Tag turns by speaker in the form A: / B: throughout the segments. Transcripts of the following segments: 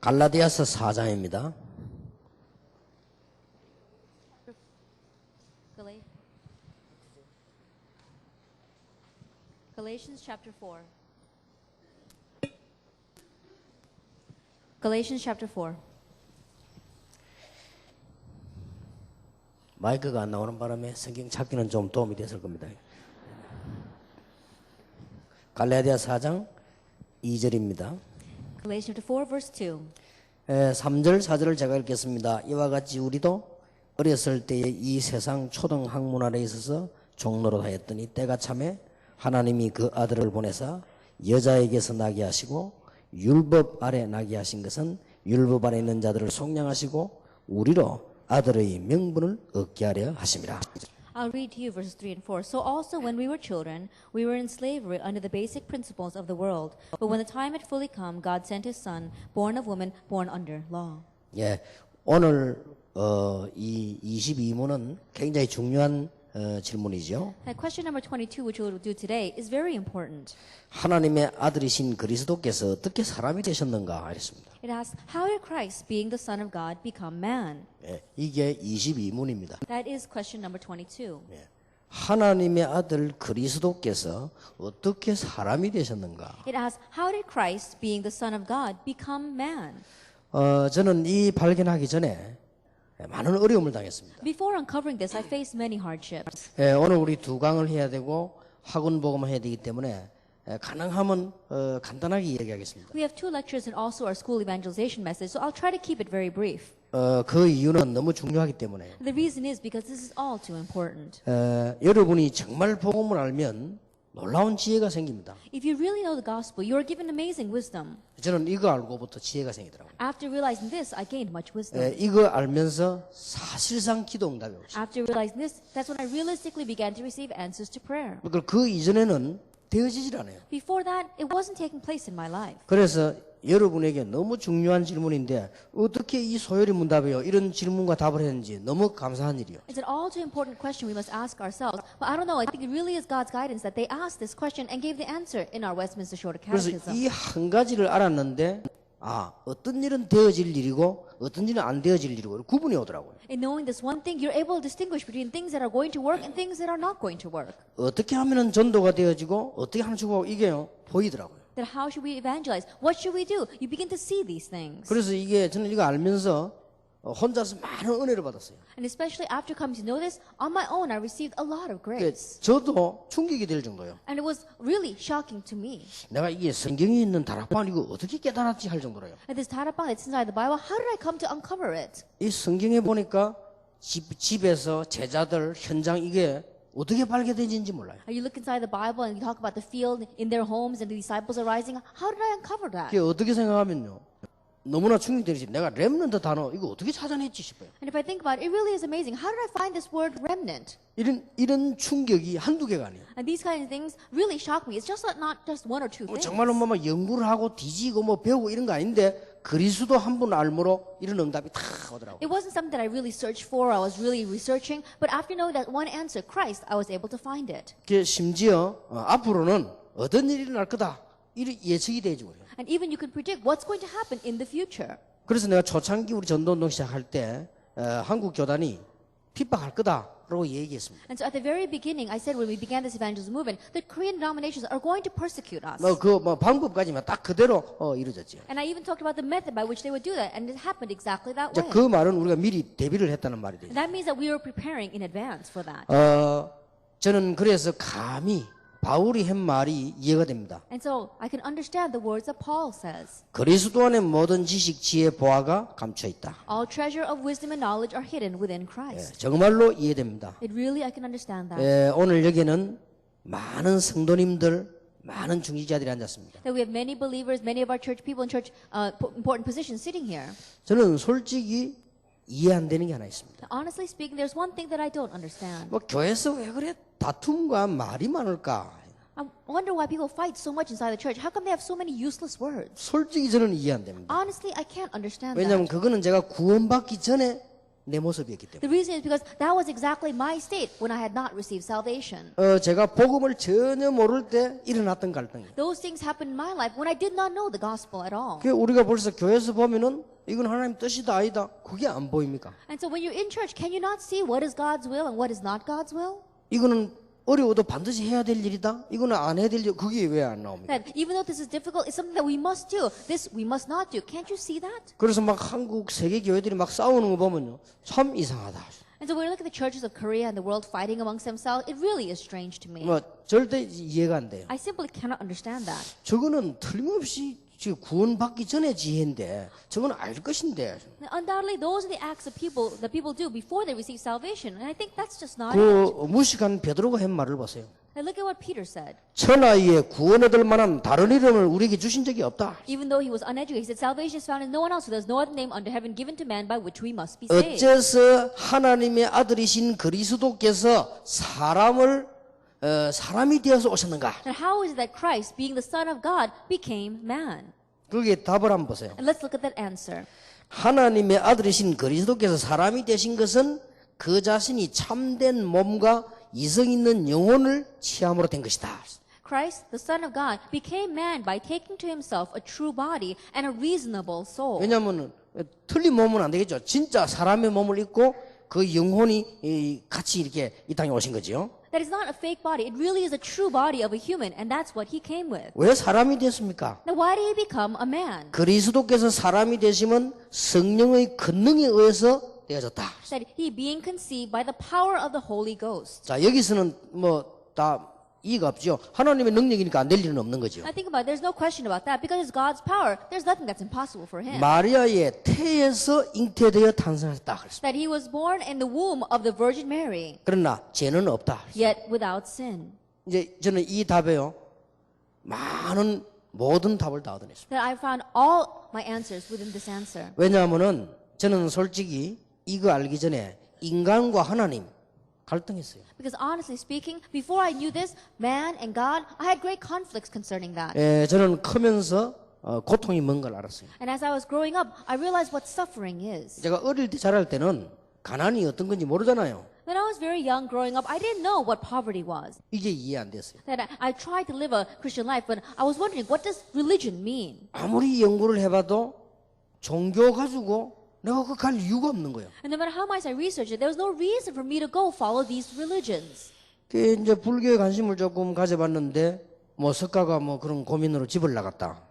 A: 갈라디아서 4장입니다.
B: Galatians chapter 4. Galatians chapter 4.
A: 마이크가 안 나오는 바람에 성경 찾기는 좀 도움이 됐을 겁니다. 갈라디아 4장 2절입니다.
B: Galatians chapter 4 verse 2.
A: 3절 4절을 제가 읽겠습니다. 이와 같이 우리도 어렸을 때에 이 세상 초등 학문 아래 있어서 종로로 하였더니 때가 참에 하나님이 그 아들을 보내사 여자에게서 나게 하시고 율법 아래 나게 하신 것은 율법 아래 있는 자들을 속량하시고 우리로 아들의 명분을 얻게 하려 하심이라.
B: I'll read to you verses 3 and 4. So also when we were children, we were in slavery under the basic principles of the world. But when the time had fully come, God sent his son, born of woman, born under law.
A: 예, 오늘 이 22문은 굉장히 중요한 질문이죠.
B: Now, question number 22, which we'll do today, is very important.
A: 하나님의 아들이신 그리스도께서 어떻게 사람이 되셨는가 했습니다.
B: It asks, how did Christ, being the Son of God, become man?
A: 예, 이게 22문입니다.
B: That is question number 22.
A: 예, 하나님의 아들 그리스도께서 어떻게 사람이 되셨는가?
B: It asks, how did Christ, being the Son of God, become man?
A: 저는 이 발견하기 전에 많은 어려움을 당했습니다.
B: Before uncovering this, I faced many hardships.
A: 예, 오늘 우리 두 강을 해야 되고 학원 복음을 해야 되기 때문에 가능하면 간단하게 이야기하겠습니다.
B: We have 2 lectures and also our school evangelization message, so I'll try to keep it very brief.
A: 그 이유는 너무 중요하기 때문에
B: The reason is because this is all too important.
A: 여러분이 정말 복음을 알면 놀라운 지혜가 생깁니다.
B: If you really know the gospel, you are given amazing wisdom.
A: 저는 이거 알고부터 지혜가 생기더라고요.
B: After realizing this, I gained much wisdom.
A: 이거 알면서 사실상 기도 응답이 오죠.
B: After realizing this, that's when I realistically began to receive answers to prayer.
A: 그 이전에는 되어지질 않아요.
B: Before that, it wasn't taking place in my life.
A: 그래서 여러분에게 너무 중요한 질문인데 어떻게 이 소요리 문답이요? 이런 질문과 답을 했는지 너무 감사한 일이요.
B: It's an all too important question we must ask ourselves. But I don't know, I think it really is God's guidance that they asked this question and gave the answer in our Westminster Shorter
A: 그래서
B: Catechism.
A: 이 한 가지를 알았는데 어떤 일은 되어질 일이고 어떤 일은 안 되어질 일이고 구분이 오더라고요.
B: In knowing this one thing, you're able to distinguish between things that are going to work and things that are not going to work.
A: 어떻게 하면은 전도가 되어지고 어떻게 하면 주고 이게요 보이더라고요.
B: That how should we evangelize? What should we do? You begin to see these things.
A: 그래서 저는 이거 알면서 혼자서 많은 은혜를 받았어요.
B: And especially after coming to know this, on my own, I received a lot of grace.
A: 저도 충격이 될 정도요.
B: And it was really shocking to me.
A: 내가 이게 성경에 있는 다락방 이거 어떻게 깨달았지 할 정도로요.
B: And this tarapang that's inside the Bible, how did I come to uncover it?
A: 이 성경에 보니까 집에서 제자들 현장 이게 어떻게 발견되는지 몰라요.
B: You look inside the Bible and you talk about the field in their homes and the disciples arising. How did I uncover that?
A: 그게 어떻게 생각하면요. 너무나 충격되지. 내가 렘넌트 단어 이거 어떻게 찾아냈지 싶어요.
B: And if I think about it, it really is amazing. How did I find this word remnant?
A: 이런 충격이 한두 개가 아니에요.
B: And these kind of things really shock me. It's just not just 1 or 2 things.
A: 정말로 뭐 연구를 하고 뒤지고 뭐 배우고 이런 거 아닌데 그리스도 한 분 알므로 이런 응답이 다 오더라고요.
B: It wasn't something that I really searched for. I was really researching. But after knowing that one answer, Christ, I was able to find it.
A: 심지어 앞으로는 어떤 일이 일어날 거다. 이런 예측이 되죠.
B: And even you can predict what's going to happen in the future.
A: 그래서 내가 초창기 우리 전도운동 시작할 때 한국 교단이 핍박할 거다라고 얘기했습니다.
B: And so at the very beginning, I said when we began this evangelism movement, that Korean denominations are going to persecute us.
A: 방법까지만 딱 그대로 이루어졌죠.
B: And I even talked about the method by which they would do that, and it happened exactly that
A: 자,
B: way.
A: 그 말은 우리가 미리 대비를 했다는 말이 되죠.
B: And that means that we were preparing in advance for that.
A: 저는 그래서 감히 바울이 한 말이 이해가 됩니다.
B: And so I can understand the words that Paul says.
A: 그리스도 안에 모든 지식, 지혜, 보화가 감춰 있다.
B: All treasure of wisdom and knowledge are hidden within Christ.
A: 정말로 이해됩니다.
B: It really, I can understand that.
A: 오늘 여기는 많은 성도님들, 많은 중직자들이 앉았습니다.
B: That we have many believers, many of our church people in church important positions sitting here.
A: 저는 솔직히 이해 안 되는 게 하나 있습니다.
B: Honestly speaking, there's one thing that I don't understand.
A: 교회에서 왜 그래 다툼과 말이 많을까?
B: I wonder why people fight so much inside the church. How come they have so many useless words?
A: 솔직히 저는 이해 안 됩니다.
B: Honestly, I can't understand
A: 왜냐하면
B: that.
A: 그거는 제가 구원받기 전에 내 모습이었기 때문에.
B: The reason is because that was exactly my state when I had not received salvation.
A: 제가 복음을 전혀 모를 때 일어났던 갈등이에요.
B: Those things happened in my life when I did not know the gospel at all.
A: 그 우리가 벌써 교회에서 보면은 이건 하나님 뜻이다 아니다. 그게 안 보입니까?
B: And so when you're in church, can you not see what is God's will and what is not God's will?
A: 이거는 어려워도 반드시 해야 될 일이다. 이거는 안 해야 될 일. 그게 왜 안 나옵니까?
B: That even though this is difficult, it's something that we must do. This we must not do. Can't you see that?
A: 그래서 막 한국 세계 교회들이 막 싸우는 거 보면요, 참 이상하다.
B: And so when we look at the churches of Korea and the world fighting amongst themselves, it really is strange to me.
A: 뭐 절대 이해가 안 돼요.
B: I simply cannot understand that.
A: 저거는 틀림없이 지금 구원받기 전에 지혜인데, 저건 알 것인데.
B: Now, undoubtedly, those are the acts of people that people do before they receive salvation, and I think that's just not it.
A: 그 무식한 베드로가 한 말을 보세요.
B: Now look at what Peter said.
A: 천하에 구원 얻을 만한 다른 이름을 우리에게 주신 적이 없다.
B: Even though he was uneducated, he said, "Salvation is found in no one else, for there's no other name under heaven given to man by which we must be saved."
A: 어째서 하나님의 아들이신 그리스도께서 사람이 되어서 오셨는가?
B: And how is it that Christ, being the Son of God, became man?
A: 거기에 답을 한번 보세요.
B: And let's look at that answer.
A: 하나님의 아들이신 그리스도께서 사람이 되신 것은 그 자신이 참된 몸과 이성 있는 영혼을 취함으로 된 것이다.
B: Christ, the Son of God, became man by taking to himself a true body and a reasonable soul.
A: 왜냐하면 틀린 몸은 안 되겠죠. 진짜 사람의 몸을 입고 그 영혼이 같이 이렇게 이 땅에 오신 거죠.
B: That is not a fake body. It really is a true body of a human, and that's what he came with.
A: 왜 사람이 됐습니까?
B: Now, why did he become a man?
A: 그리스도께서 사람이 되시면 성령의 권능에 의해서 되어졌다.
B: That he being conceived by the power of the Holy Ghost.
A: 자, 여기서는 뭐 다 이의가 없죠. 하나님의 능력이니까 안 될 일은 없는 거죠.
B: I think about it, there's no question about that. Because it's God's power, there's nothing that's impossible for him.
A: 마리아의 태에서 잉태되어 탄생했다. 그랬습니다.
B: That he was born in the womb of the Virgin Mary,
A: 그러나 죄는 없다.
B: yet without sin.
A: 이제 저는 이 답에요, 모든 답을 다 얻어냈습니다.
B: That I found all my answers within this answer.
A: 왜냐하면은 저는 솔직히 이거 알기 전에 인간과 하나님 갈등했어요.
B: Because honestly speaking, before I knew this, man and God, I had great conflicts concerning that.
A: 저는 크면서 고통이 뭔 걸 알았어요.
B: And as I was growing up, I realized what suffering is.
A: 제가 어릴 때 자랄 때는 가난이 어떤 건지 모르잖아요.
B: When I was very young growing up, I didn't know what poverty was.
A: 이제 이해 안 됐어요.
B: That I tried to live a Christian life, but I was wondering, what does religion mean?
A: 아무리 연구를 해봐도 종교 가지고 내가 그 갈 이유가 없는 거예요.
B: And no matter how much I researched it, there was no reason for me to go follow these religions.
A: 그 이제 불교에 관심을 조금 가져봤는데 뭐 석가가 뭐 그런 고민으로 집을 나갔다.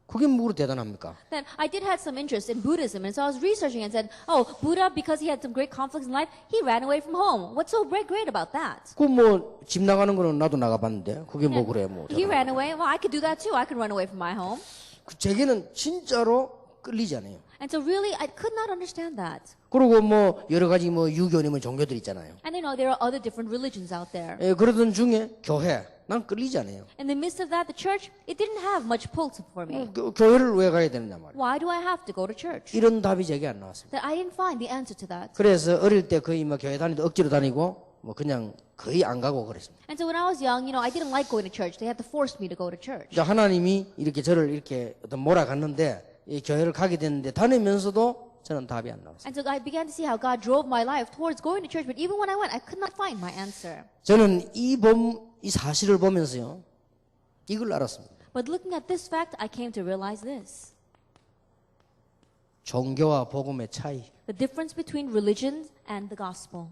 A: 그게 뭐로 대단합니까?
B: Then I did have some interest in Buddhism, and so I was researching and said, "Oh, Buddha, because he had some great conflicts in life, he ran away from home. What's so great about that?"
A: 그 뭐 집 나가는 거는 나도 나가봤는데 그게 뭐 그래 뭐.
B: He ran away. Well, I could do that too. I could run away from my home.
A: 그 제게는 진짜로 끌리지 않아요.
B: And so really, I could not understand that.
A: 그리고 뭐 여러 가지 뭐 유교니면 종교들 있잖아요.
B: And there are other different religions out there.
A: 그러던 중에 교회 난 끌리지 않아요.
B: In the midst of that, the church, it didn't have much pull for me.
A: 교회를 왜 가야 되느냐 말이에요.
B: Why do I have to go to church?
A: 이런 답이 제게 안 나왔습니다.
B: That I didn't find the answer to that.
A: 그래서 어릴 때 거의 뭐 교회 다니도 억지로 다니고 뭐 그냥 거의 안 가고 그랬습니다.
B: And so when I was young, I didn't like going to church. They had to force me to go to church.
A: 이제 하나님이 이렇게 저를 이렇게 어떤 몰아갔는데 이 교회를 가게 됐는데 다니면서도 저는 답이 안 나왔어요.
B: And so I began to see how God drove my life towards going to church. But even when I went, I could not find my answer.
A: 저는 이 사실을 보면서요, 이걸 알았습니다.
B: But looking at this fact, I came to realize this.
A: 종교와 복음의 차이.
B: The difference between religion and the gospel.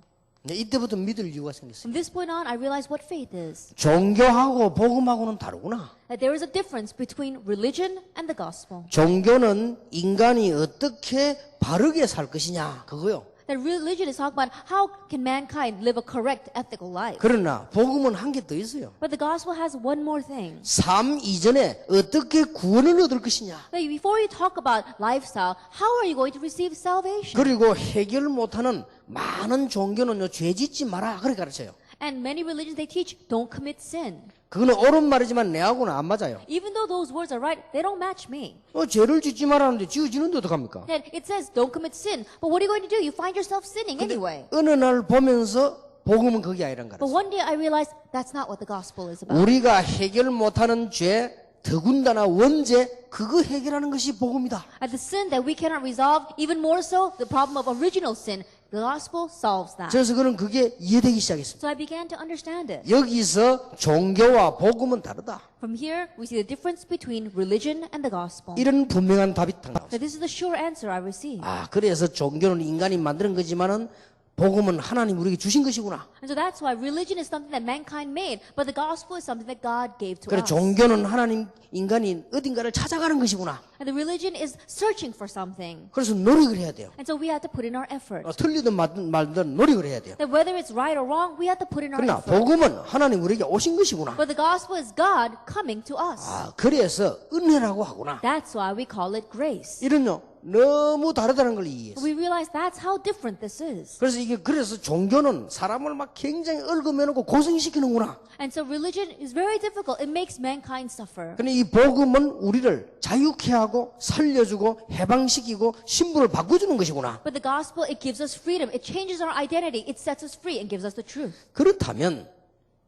A: 이때부터 믿을 이유가 생겼어요.
B: From this point on, I realized what faith is.
A: 종교하고 복음하고는 다르구나.
B: That there is a difference between religion and the gospel.
A: 종교는 인간이 어떻게 바르게 살 것이냐 그거요.
B: That religion is talking about how can mankind live a correct ethical life.
A: 그러나 복음은 한 개 더 있어요.
B: But the gospel has one more thing.
A: 삶 이전에 어떻게 구원을 얻을 것이냐.
B: Like before you talk about lifestyle, how are you going to receive salvation?
A: 그리고 해결 못하는 많은 종교는요, 죄 짓지 마라 그렇게 가르쳐요.
B: And many religions they teach don't commit sin.
A: 그거는 옳은 말이지만 내하고는 안 맞아요.
B: Even though those words are right, they don't match me.
A: 죄를 짓지 말라는데 지어지는데 어떡합니까?
B: And it says don't commit sin, but what are you going to do? You find yourself sinning
A: 근데
B: anyway.
A: 어느 날 보면서 복음은 그게 아니란
B: But
A: 거예요.
B: one day I realized that's not what the gospel is about.
A: 우리가 해결 못하는 죄 더군다나 원죄 그거 해결하는 것이 복음이다.
B: At the sin that we cannot resolve, even more so, the problem of original sin, the gospel solves that.
A: 그래서 그는 그게 이해되기 시작했습니다.
B: So I began to understand it.
A: 여기서 종교와 복음은 다르다.
B: From here, we see the difference between religion and the gospel.
A: 이런 분명한 답이 딱 나왔어요.
B: So this is the sure answer I received.
A: 그래서 종교는 인간이 만드는 거지만은 복음은 하나님 우리에게 주신 것이구나.
B: And so that's why religion is something that mankind made, but the gospel is something that God gave to
A: 그래
B: us.
A: 종교는 하나님 인간이 어딘가를 찾아가는 것이구나.
B: And the religion is searching for something.
A: 그래서 노력을 해야 돼요.
B: And so we have to put in our effort.
A: 틀리든 말든 노력을 해야 돼요.
B: That whether it's right or wrong, we have to put in our
A: 그러나
B: effort.
A: 복음은 하나님 우리에게 오신 것이구나.
B: But the gospel is God coming to us.
A: 그래서 은혜라고 하구나.
B: That's why we call it grace.
A: 이런요 너무 다르다는 걸 이해했어요.
B: We realize that's how different this is.
A: 그래서 종교는 사람을 막 굉장히 얽어매놓고 고생시키는구나.
B: And so religion is very difficult. It makes mankind suffer.
A: 근데 이 복음은 우리를 자유케 하고 살려주고 해방시키고 신분을 바꿔주는 것이구나.
B: But the gospel, it gives us freedom. It changes our identity. It sets us free and gives us the truth.
A: 그렇다면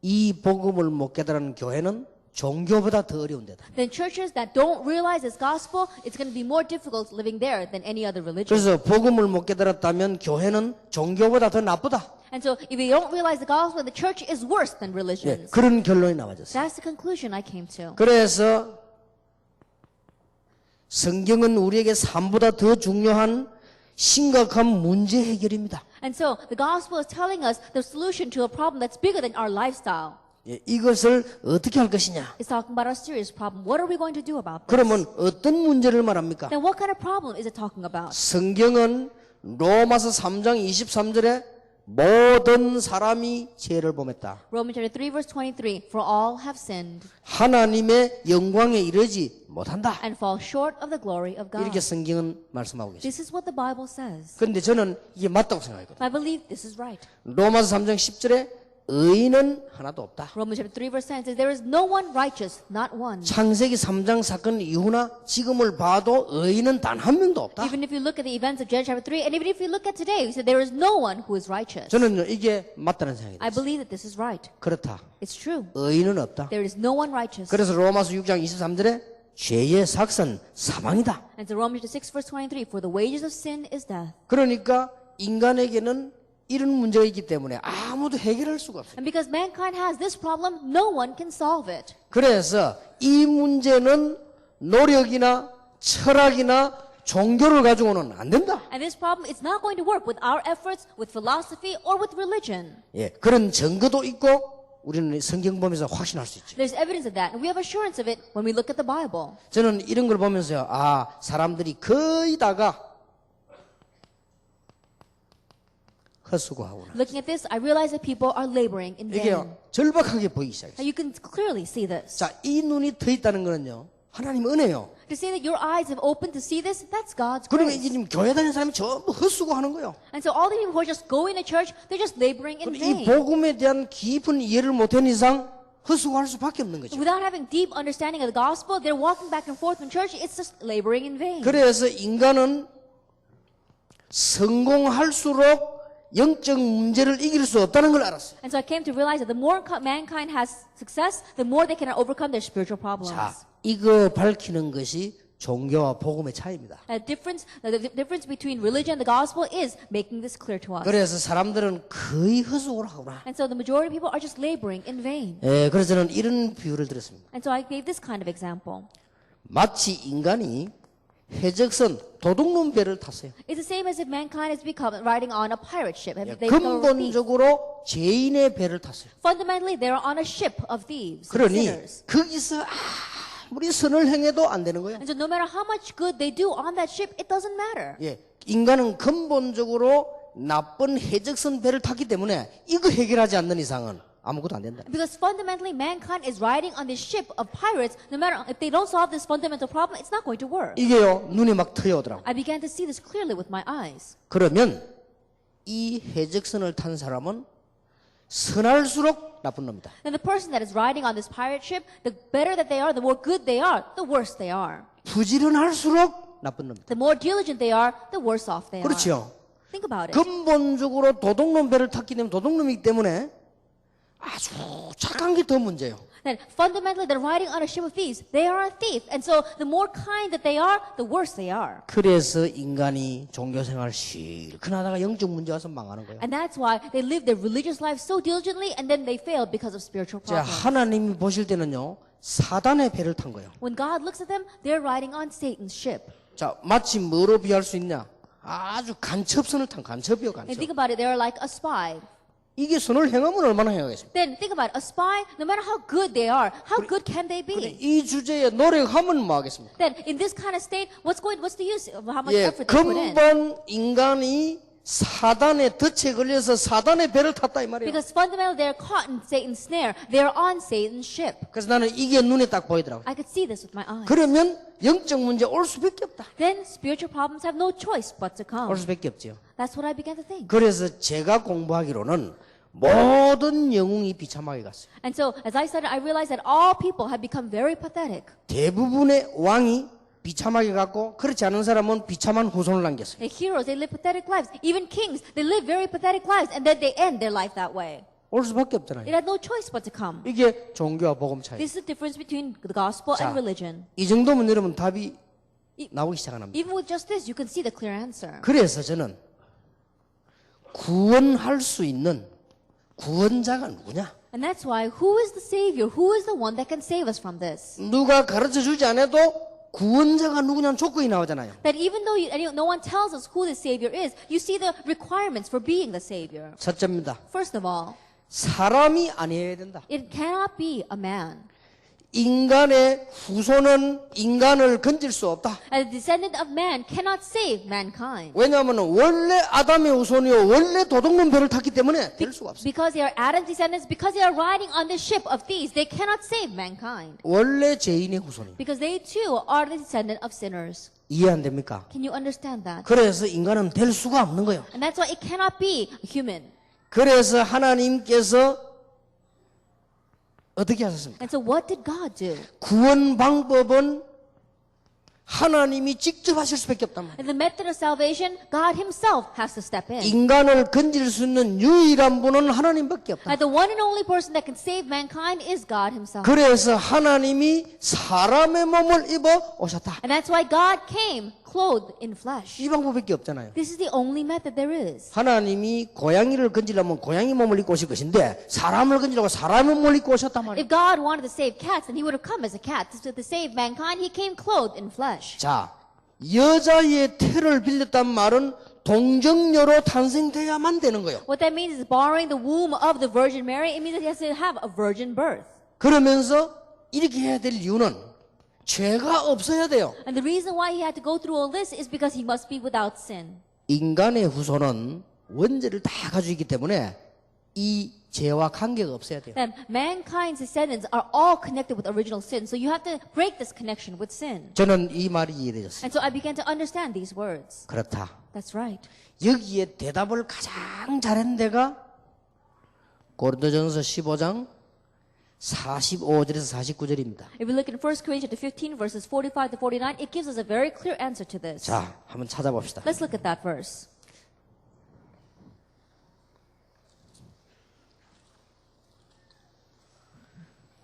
A: 이 복음을 못 깨달은 교회는 종교보다 더 어려운 데다.
B: Then churches that don't realize this gospel, it's going to be more difficult living there than any other religion.
A: 그래서 복음을 못 깨달았다면 교회는 종교보다 더 나쁘다.
B: And so if we don't realize the gospel, the church is worse than
A: 예,
B: religions.
A: 그런 결론이 나와졌어요.
B: That's the conclusion I came to.
A: 그래서 성경은 우리에게 삶보다 더 중요한 심각한 문제 해결입니다.
B: And so the gospel is telling us the solution to a problem that's bigger than our lifestyle.
A: 예, 이것을 어떻게 할 것이냐?
B: It's talking about a serious problem. What are we going to do about this?
A: 그러면 어떤 문제를 말합니까?
B: Then what kind of problem is it talking about?
A: 성경은 로마서 3장 23절에 모든 사람이 죄를 범했다.
B: Romans chapter 3 verse 23. For all have sinned
A: 하나님의 영광에 이르지 못한다.
B: and fall short of the glory of God.
A: 이렇게 성경은 말씀하고 있습니다.
B: This is what the Bible says.
A: 그런데 저는 이게 맞다고 생각하거든요.
B: I believe this is right.
A: 로마서 3장 10절에 의인은 하나도 없다.
B: Romans chapter 3 verse 10 says there is no one righteous, not one.
A: 창세기 3장 사건 이후나 지금을 봐도 의인은 단 한 명도 없다.
B: Even if you look at the events of Genesis chapter 3 and even if you look at today, we say there is no one who is righteous.
A: 저는요 이게 맞다는 생각이
B: I
A: 들어요.
B: believe that this is right.
A: 그렇다.
B: It's true.
A: 의인은 없다.
B: There is no one righteous.
A: 그래서 로마서 6장 23절에 죄의 삭은 사망이다.
B: And so Romans 6 verse 23, for the wages of sin is death.
A: 그러니까 인간에게는 이런 문제가 있기 때문에 아무도 해결할 수가 없어요.
B: And because mankind has this problem, no one can solve it.
A: 그래서 이 문제는 노력이나 철학이나 종교를 가지고는 안 된다.
B: And this problem is not going to work with our efforts, with philosophy, or with religion.
A: 예, 그런 증거도 있고 우리는 성경 보면서 확신할 수 있죠.
B: There's evidence of that, and we have assurance of it when we look at the Bible.
A: 저는 이런 걸 보면서요, 사람들이 거의 다가 헛수고하구나.
B: Looking at this, I realize that people are laboring in vain.
A: 이게요, 절박하게 보이기 시작했어요.
B: Now you can clearly see this.
A: 자, 이 눈이 터 있다는 거는요, 하나님 은혜요.
B: To say that your eyes have opened to see this, that's God's
A: 그러면
B: grace.
A: 이제 지금 교회 다니는 사람이 전부 헛수고하는 거예요.
B: And so all the people who are just going to church, they're just laboring in
A: 이
B: vain.
A: 복음에 대한 깊은 이해를 못한 이상 헛수고할 수밖에 없는 거죠.
B: Without having deep understanding of the gospel, they're walking back and forth in church. It's just laboring in vain.
A: 그래서 인간은 성공할수록 영적 문제를 이길 수 없다는 걸 알았어요.
B: And so I came to realize that the more mankind has success, the more they can overcome their spiritual problems.
A: 자, 이거 밝히는 것이 종교와 복음의 차이입니다.
B: The difference between religion and the gospel is making this clear to us.
A: 그래서 사람들은 거의 헛수고를 하구나.
B: And so the majority of people are just laboring in vain.
A: 예, 그래서 저는 이런 비유를 들었습니다.
B: And so I gave this kind of example.
A: 마치 인간이 해적선 도둑놈 배를 탔어요.
B: It's the same as if mankind has become riding on a pirate ship. They become a thief.
A: 근본적으로 죄인의 배를 탔어요.
B: Fundamentally, they're on a ship of thieves, and
A: 그러니
B: sinners.
A: 거기서 아무리 선을 행해도 안 되는 거예요.
B: And so no matter how much good they do on that ship, it doesn't matter.
A: 예, 인간은 근본적으로 나쁜 해적선 배를 탔기 때문에 이거 해결하지 않는 이상은 아무것도 안 된다.
B: Because fundamentally, mankind is riding on this ship of pirates. No matter if they don't solve this fundamental problem, it's not going to work.
A: 이게요 눈에 막 트여오더라고.
B: I began to see this clearly with my eyes.
A: 그러면 이 해적선을 탄 사람은 선할수록 나쁜 놈이다.
B: And the person that is riding on this pirate ship, the better that they are, the more good they are, the worse they are.
A: 부지런할수록 나쁜 놈이다.
B: The more diligent they are, the worse off they are.
A: 그렇죠.
B: Think about it.
A: 근본적으로 도둑놈 배를 탔기 때문에 도둑놈이기 때문에 아주 착한 게 더 문제예요.
B: That fundamentally they're riding on a ship of thieves. They are a thief. And so the more kind that they are, the worse they are.
A: 그래서 인간이 종교생활 실컷 하다가 영적 문제 와서 망하는 거예요.
B: And that's why they live their religious life so diligently and then they fail because of spiritual
A: 자,
B: problems.
A: 하나님이 보실 때는요, 사단의 배를 탄 거예요.
B: When God looks at them, they're riding on Satan's ship.
A: 자, 마치 뭐로 비할 수 있냐? 아주 간첩선을 탄 간첩이요,
B: And
A: 간첩.
B: think about it, they're like a spy.
A: 이게 선을 행하면 얼마나 행하겠습니까?
B: Then think about it, a spy, no matter how good they are, how good can they be?
A: 이 주제에 노력하면 뭐 하겠습니까?
B: Then in this kind of state, what's the use of how much
A: 예,
B: effort they put in?
A: 근본 인간이 사단의 덫에 걸려서 사단의 배를 탔다 이 말이에요.
B: Because fundamentally they're caught in Satan's snare. They're on Satan's ship.
A: 그래서 나는 이게 눈에 딱 보이더라고요.
B: I could see this with my eyes.
A: 그러면 영적 문제 올 수밖에 없다.
B: Then spiritual problems have no choice but to
A: 올
B: come.
A: 수밖에 없죠.
B: That's what I began to think.
A: 그래서 제가 공부하기로는 모든 영웅이 비참하게 갔어요.
B: And so as I studied, I realized that all people have become very pathetic.
A: 대부분의 왕이 비참하게 갔고 그렇지 않은 사람은 비참한 후손을 남겼어요.
B: The heroes, they live pathetic lives. Even kings, they live very pathetic lives and then they end their life that way.
A: 올 수밖에
B: It
A: 없잖아요.
B: had no choice but to come.
A: 이게 종교와 복음 차이.
B: This is the difference between the gospel
A: 자,
B: and religion.
A: 이 정도면 여러분 답이 나오기 시작합니다.
B: Even with just this, you can see the clear answer.
A: 그래서 저는 구원할 수 있는 구원자가 누구냐?
B: And that's why, who is the Savior? Who is the one that can save us from this?
A: 누가 가르쳐 주지 않아도 구원자가 누구냐는 조건이 나오잖아요.
B: That even though no one tells us who the Savior is, you see the requirements for being the Savior.
A: 첫째입니다.
B: First of all,
A: 사람이 아니어야 된다.
B: it cannot be a man.
A: 인간의 후손은 인간을 건질 수 없다.
B: A descendant of man cannot save mankind.
A: 왜냐하면 원래 아담의 후손이요 원래 도둑놈 배를 탔기 때문에 될 수가 없어요.
B: Because they are Adam's descendants, because they are riding on the ship of thieves, they cannot save mankind.
A: 원래 죄인의 후손이에요.
B: Because they too are the descendant of sinners.
A: 이해 안 됩니까?
B: Can you understand that?
A: 그래서 인간은 될 수가 없는 거예요.
B: And that's why it cannot be human.
A: 그래서 하나님께서 어떻게 하셨습니까?
B: And so what did God do?
A: 구원 방법은 하나님이 직접 하실 수밖에 없단 말이에요.
B: In the method of salvation, God himself has to step in.
A: 인간을 건질 수 있는 유일한 분은 하나님밖에 없다.
B: And the one and only person that can save mankind is God himself.
A: 그래서 하나님이 사람의 몸을 입어 오셨다.
B: And that's why God came clothed in flesh.
A: 이 방법밖에 없잖아요.
B: This is the only method there is.
A: 하나님이 고양이를 건지려면 고양이 몸을 입고 오실 것인데 사람을 건지려고 사람의 몸을 입고 오셨단 말이에요.
B: If God wanted to save cats, then he would have come as a cat. To save mankind, he came clothed in flesh.
A: 자, 여자의 태를 빌렸단 말은 동정녀로 탄생돼야만 되는 거예요.
B: What that means is borrowing the womb of the Virgin Mary. It means that he has to have a virgin birth.
A: 그러면서 이렇게 해야 될 이유는 죄가 없어야 돼요.
B: And the reason why he had to go through all this is because he must be without sin.
A: 인간의 후손은 원죄를 다 가지고 있기 때문에 이 죄와 관계가 없어야 돼요.
B: Then mankind's descendants are all connected with original sin. So you have to break this connection with sin.
A: 저는 이 말이 이해되었어요.
B: And so I began to understand these words.
A: 그렇다.
B: That's right.
A: 여기에 대답을 가장 잘한 데가 고린도전서 15장 45절에서 49절입니다.
B: If we look in 1 Corinthians chapter 15 verses 45 to 49, it gives us a very clear answer to this.
A: 자, 한번 찾아봅시다.
B: Let's look at that verse.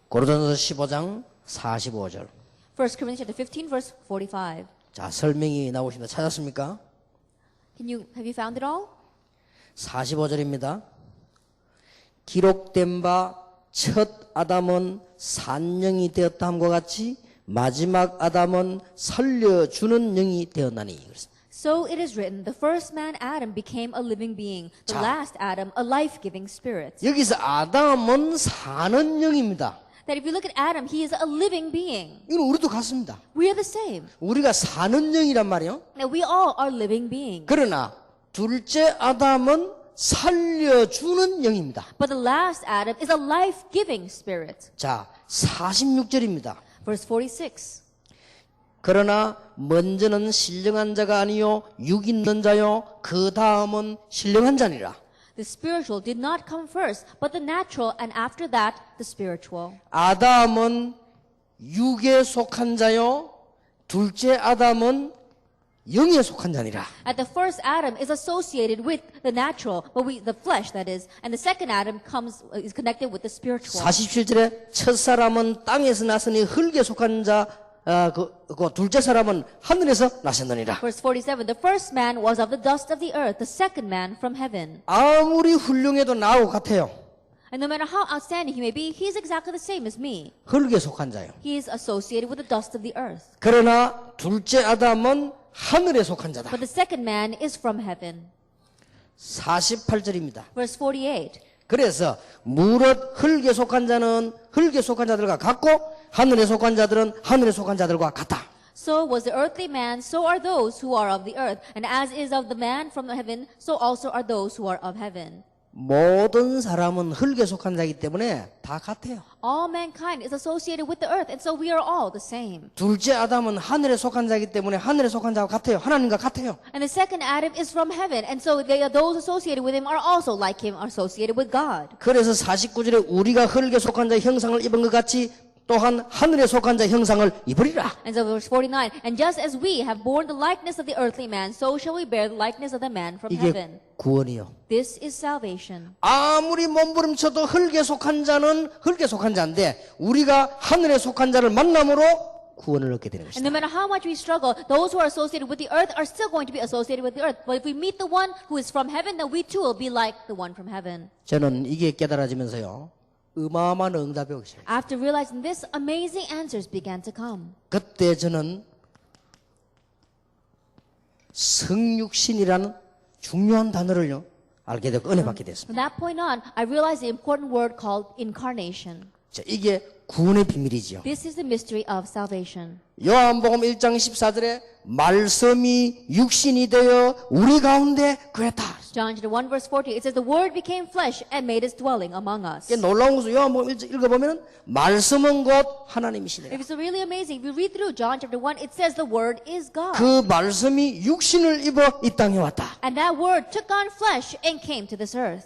A: 고린도전서 15장 45절.
B: 1 Corinthians chapter 15 verse 45.
A: 자, 설명이 나오십니다. 찾았습니까?
B: Have you found it all?
A: 45절입니다. 기록된 바 첫 아담은 산영이 되었다함과 같이 마지막 아담은 살려주는 영이 되었나니.
B: So it is written, the first man Adam became a living being, the
A: 자.
B: last Adam a life-giving spirit.
A: 여기서 아담은 사는 영입니다.
B: That if you look at Adam, he is a living being.
A: 이건 우리도 같습니다.
B: We are the same.
A: 우리가 사는 영이란 말이에요.
B: Now we all are living beings.
A: 그러나 둘째 아담은 살려주는 영입니다.
B: But the last Adam is a life-giving spirit.
A: 자, 46절입니다.
B: Verse 46.
A: 그러나 먼저는 신령한 자가 아니요 육 있는 자요 그 다음은 신령한 자니라.
B: The spiritual did not come first, but the natural, and after that, the spiritual.
A: 아담은 육에 속한 자요 둘째 아담은 영에 속한 자니라.
B: At the first Adam is associated with the natural, the flesh that is, and the second Adam is connected with the spiritual.
A: 47절에 첫 사람은 땅에서 나서니 흙에 속한 자, 그 둘째 사람은 하늘에서 나셨느니라.
B: Verse 47, the first man was of the dust of the earth, the second man from heaven.
A: 아무리 훌륭해도 나하고 같아요.
B: And no matter how outstanding he may be, he is exactly the same as me.
A: 흙에 속한 자요.
B: He is associated with the dust of the earth.
A: 그러나 둘째 아담은 하늘에 속한 자다.
B: But the second man is from heaven.
A: 48절입니다.
B: Verse 48.
A: 그래서 무릇 흙에 속한 자는 흙에 속한 자들과 같고 하늘에 속한 자들은 하늘에 속한 자들과 같다.
B: So was the earthly man, so are those who are of the earth. And as is of the man from heaven, so also are those who are of heaven.
A: 모든 사람은 흙에 속한 자이기 때문에 다 같아요.
B: All mankind is associated with the earth, and so we are all the same.
A: 둘째 아담은 하늘에 속한 자이기 때문에 하늘에 속한 자와 같아요. 하나님과 같아요.
B: And the second Adam is from heaven, and so those associated with him are also like him, are associated with God.
A: 그래서 49절에 우리가 흙에 속한 자의 형상을 입은 것 같이 또한 하늘에 속한 자의 형상을 입으리라.
B: And so verse 49, and just as we have borne the likeness of the earthly man, so shall we bear the likeness of the man from heaven.
A: 이게 구원이요.
B: This is salvation.
A: 아무리 몸부림쳐도 흙에 속한 자는 흙에 속한 자인데 우리가 하늘에 속한 자를 만남으로 구원을 얻게 되는
B: And no
A: 것이다.
B: matter how much we struggle, those who are associated with the earth are still going to be associated with the earth. But if we meet the one who is from heaven, then we too will be like the one from heaven.
A: 저는 이게 깨달아지면서요. 어마어마한 응답이 오기 시작해요.
B: After realizing this, amazing answers began to come.
A: 그때 저는 성육신이라는 중요한 단어를요. 알게 되고 은혜 받게 됐습니다.
B: From that point on, I realized the important word called incarnation.
A: 자, 이게 구원의 비밀이지요.
B: This is the mystery of salvation.
A: 요한복음 1장 14절에 말씀이 육신이 되어 우리 가운데 거했다.
B: John 1 verse 40, it says the word became flesh and made its dwelling among us.
A: 이게 놀라운 것은 요한복음 1장 읽어보면 말씀은 곧 하나님이시니라.
B: It is really amazing. If you read through John chapter 1, it says the word is God.
A: 그 말씀이 육신을 입어 이 땅에 왔다.
B: And that word took on flesh and came to this earth.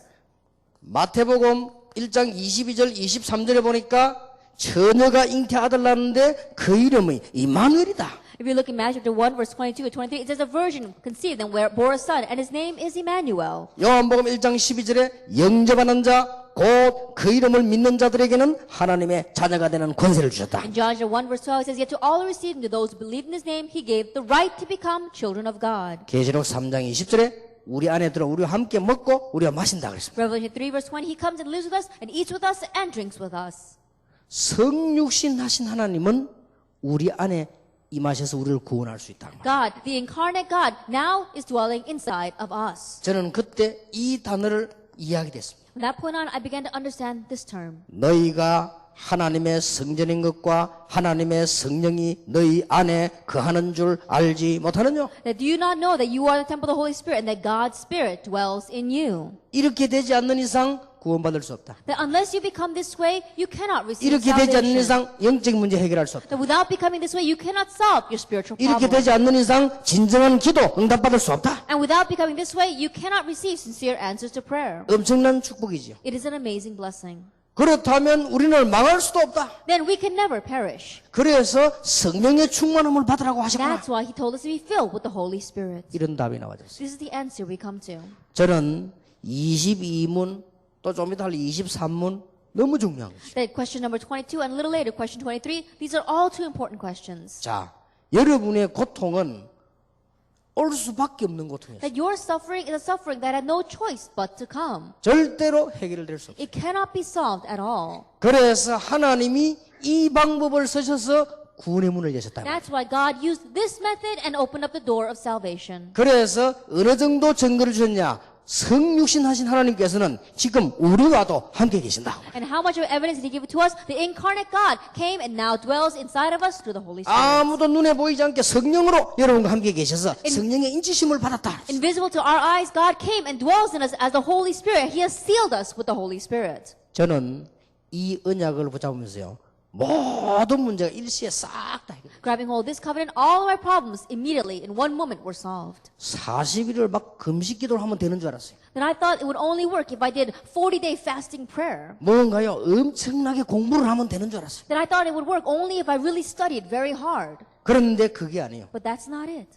A: 마태복음 1장 22절 23절에 보니까 처녀가 잉태 아들 낳는데 그 이름이 이마누엘이다.
B: If you look in Matthew chapter 1 verse 22 and 23, it says a virgin conceived and bore a son, and his name is Emmanuel.
A: 요한복음 1장 12절에 영접하는 자 곧 그 이름을 믿는 자들에게는 하나님의 자녀가 되는 권세를 주셨다.
B: In John chapter 1 verse 12, it says, yet to all who received him, to those who believed in his name, he gave the right to become children of God.
A: 계시록 3장 20절에 우리 안에 들어 우리와 함께 먹고 우리와 마신다 그랬습니다.
B: Revelation 3 verse 20, he comes and lives with us and eats with us and drinks with us.
A: 성육신 하신 하나님은 우리 안에 임하셔서 우리를 구원할 수 있다.
B: God, the incarnate God, now is dwelling inside of us.
A: 저는 그때 이 단어를 이해하게 됐습니다.
B: From that point on, I began to understand this term.
A: 너희가 하나님의 성전인 것과 하나님의 성령이 너희 안에 거하는 줄 알지 못하느냐?
B: That do you not know that you are the temple of the Holy Spirit and that God's Spirit dwells in you?
A: 이렇게 되지 않는 이상 구원받을 수 없다.
B: That unless you become this way, you cannot receive
A: 이렇게 되지 않는
B: salvation.
A: 이상 영적 문제 해결할 수 없다.
B: That without becoming this way, you cannot solve your spiritual
A: 이렇게
B: problem.
A: 되지 않는 이상 진정한 기도 응답받을 수 없다.
B: And without becoming this way, you cannot receive sincere answers to prayer.
A: 엄청난 축복이지요.
B: It is an amazing blessing.
A: 그렇다면 우리는 망할 수도 없다.
B: Then we can never perish.
A: 그래서 성령의 충만함을 받으라고 하셨구나.
B: That's why he told us to be filled with the Holy Spirit.
A: 이런 답이 나와졌어요.
B: This is the answer we come to.
A: 저는 22문 또 좀 이따 할 23문 너무 중요한 거죠.
B: That question number 22 and a little later, question 23, these are all two important questions.
A: 자, 여러분의 고통은 올 수밖에 없는 고통이에요.
B: That your suffering is a suffering that had no choice but to come.
A: 절대로 해결될 수 없어요.
B: It cannot be solved at all.
A: 그래서 하나님이 이 방법을 쓰셔서 구원의 문을 여셨다.
B: That's why God used this method and opened up the door of salvation.
A: 그래서 어느 정도 증거를 주셨냐? 성육신 하신 하나님께서는 지금 우리와도 함께 계신다.
B: And how much of evidence did he give to us? The incarnate God came and now dwells inside of us through the Holy Spirit.
A: 아무도 눈에 보이지 않게 성령으로 여러분과 함께 계셔서 성령의 인치심을 받았다.
B: Invisible to our eyes, God came and dwells in us as the Holy Spirit. He has sealed us with the Holy Spirit.
A: 저는 이 언약을 붙잡으면서요. 모든 문제가 일시에 싹 다 해결돼요.
B: Grabbing hold of this covenant, all of our problems immediately in one moment were solved.
A: 40일을 막 금식 기도를 하면 되는 줄 알았어요.
B: Then I thought it would only work if I did 40-day fasting prayer.
A: 뭔가요? 엄청나게 공부를 하면 되는 줄 알았어요.
B: Then I thought it would work only if I really studied very hard.
A: 그런데 그게 아니에요.
B: But that's not it.